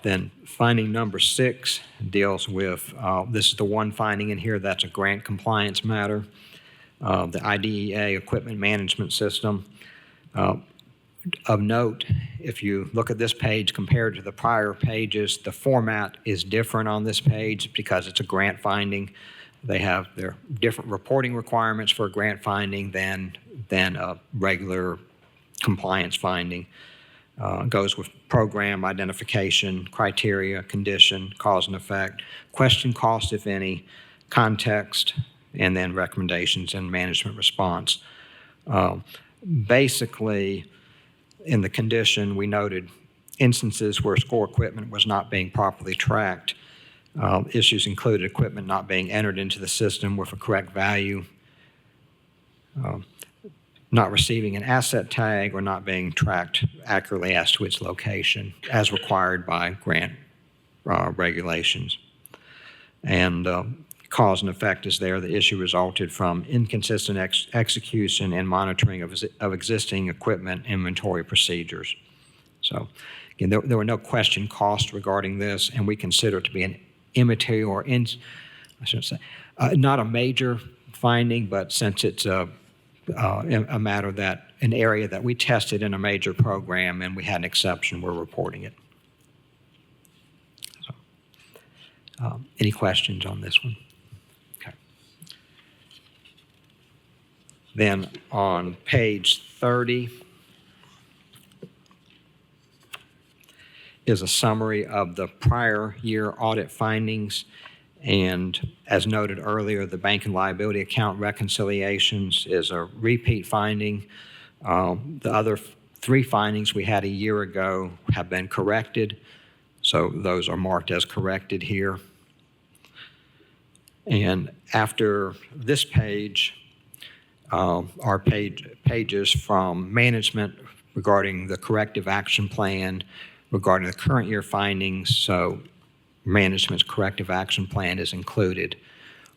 Then finding number 6 deals with, this is the one finding in here that's a grant compliance matter, the IDEA equipment management system. Of note, if you look at this page compared to the prior pages, the format is different on this page because it's a grant finding. They have their different reporting requirements for a grant finding than a regular compliance finding. Goes with program identification, criteria, condition, cause and effect, question cost, if any, context, and then recommendations and management response. Basically, in the condition, we noted instances where score equipment was not being properly tracked. Issues included equipment not being entered into the system with a correct value, not receiving an asset tag, or not being tracked accurately as to its location as required by grant regulations. And cause and effect is there. The issue resulted from inconsistent execution and monitoring of existing equipment inventory procedures. So again, there were no question costs regarding this, and we consider it to be an immaterial or not a major finding, but since it's a matter that an area that we tested in a major program and we had an exception, we're reporting it. So, any questions on this one? Okay. Then on page 30 is a summary of the prior year audit findings. And as noted earlier, the bank and liability account reconciliations is a repeat finding. The other 3 findings we had a year ago have been corrected. So those are marked as corrected here. And after this page, are pages from management regarding the corrective action plan, regarding the current year findings. So management's corrective action plan is included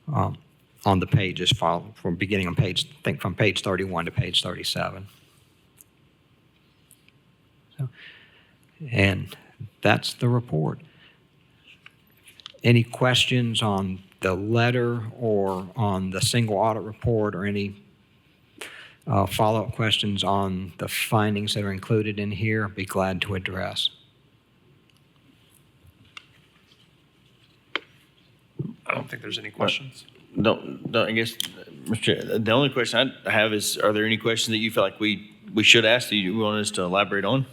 on the pages from beginning on page, I think from page 31 to page 37. So, and that's the report. Any questions on the letter or on the single audit report, or any follow-up questions on the findings that are included in here? I'd be glad to address. I don't think there's any questions. I guess, Mr. Chair, the only question I have is, are there any questions that you feel like we should ask that you want us to elaborate on?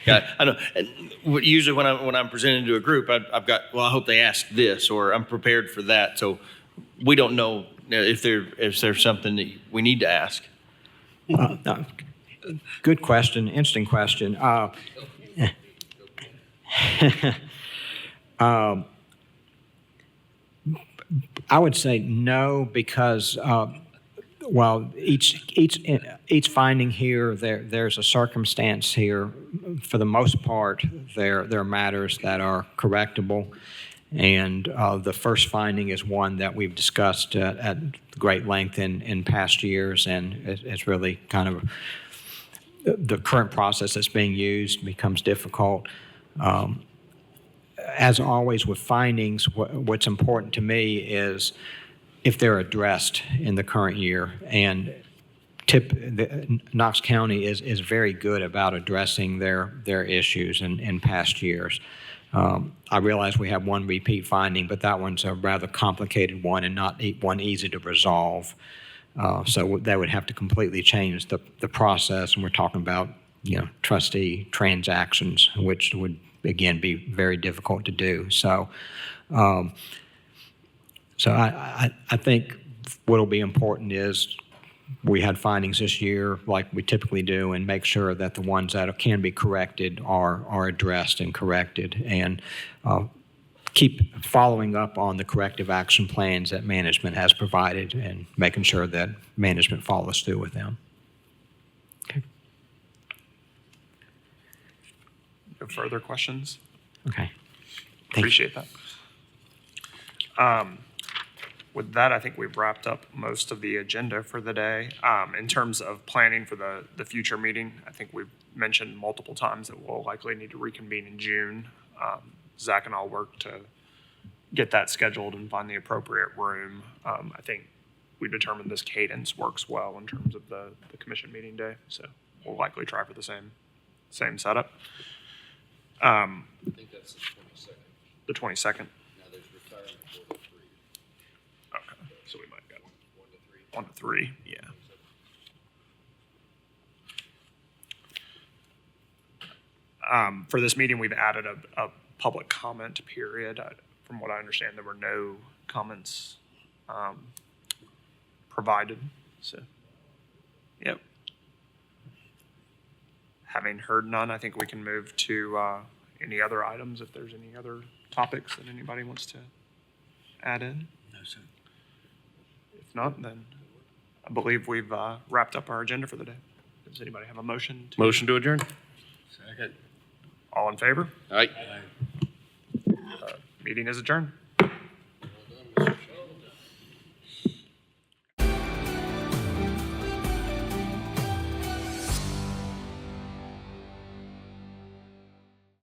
Yeah, I know. Usually when I'm presenting to a group, I've got, well, I hope they ask this, or I'm prepared for that. So we don't know if there's something that we need to ask. No. Good question. Interesting question. I would say no, because Well, each finding here, there's a circumstance here. For the most part, there are matters that are correctable. And the first finding is one that we've discussed at great length in past years, and it's really kind of the current process that's being used becomes difficult. As always with findings, what's important to me is if they're addressed in the current year. And Knox County is very good about addressing their issues in past years. I realize we have one repeat finding, but that one's a rather complicated one and not one easy to resolve. So that would have to completely change the process, and we're talking about trustee transactions, which would again be very difficult to do. So, I think what will be important is we had findings this year like we typically do, and make sure that the ones that can be corrected are addressed and corrected, and keep following up on the corrective action plans that management has provided and making sure that management follows through with them. Okay. No further questions? Okay. Appreciate that. With that, I think we've wrapped up most of the agenda for the day. In terms of planning for the future meeting, I think we've mentioned multiple times that we'll likely need to reconvene in June. Zach and I'll work to get that scheduled and find the appropriate room. I think we determined this cadence works well in terms of the commission meeting day, so we'll likely try for the same setup. I think that's the 22nd. The 22nd. Now there's retirement for the 3. Okay, so we might go 1 to 3. Yeah. For this meeting, we've added a public comment period. From what I understand, there were no comments provided. So, yep. Having heard none, I think we can move to any other items if there's any other topics that anybody wants to add in. No, sir. If not, then I believe we've wrapped up our agenda for the day. Does anybody have a motion? Motion to adjourn. Second. All in favor? All right. Meeting is adjourned.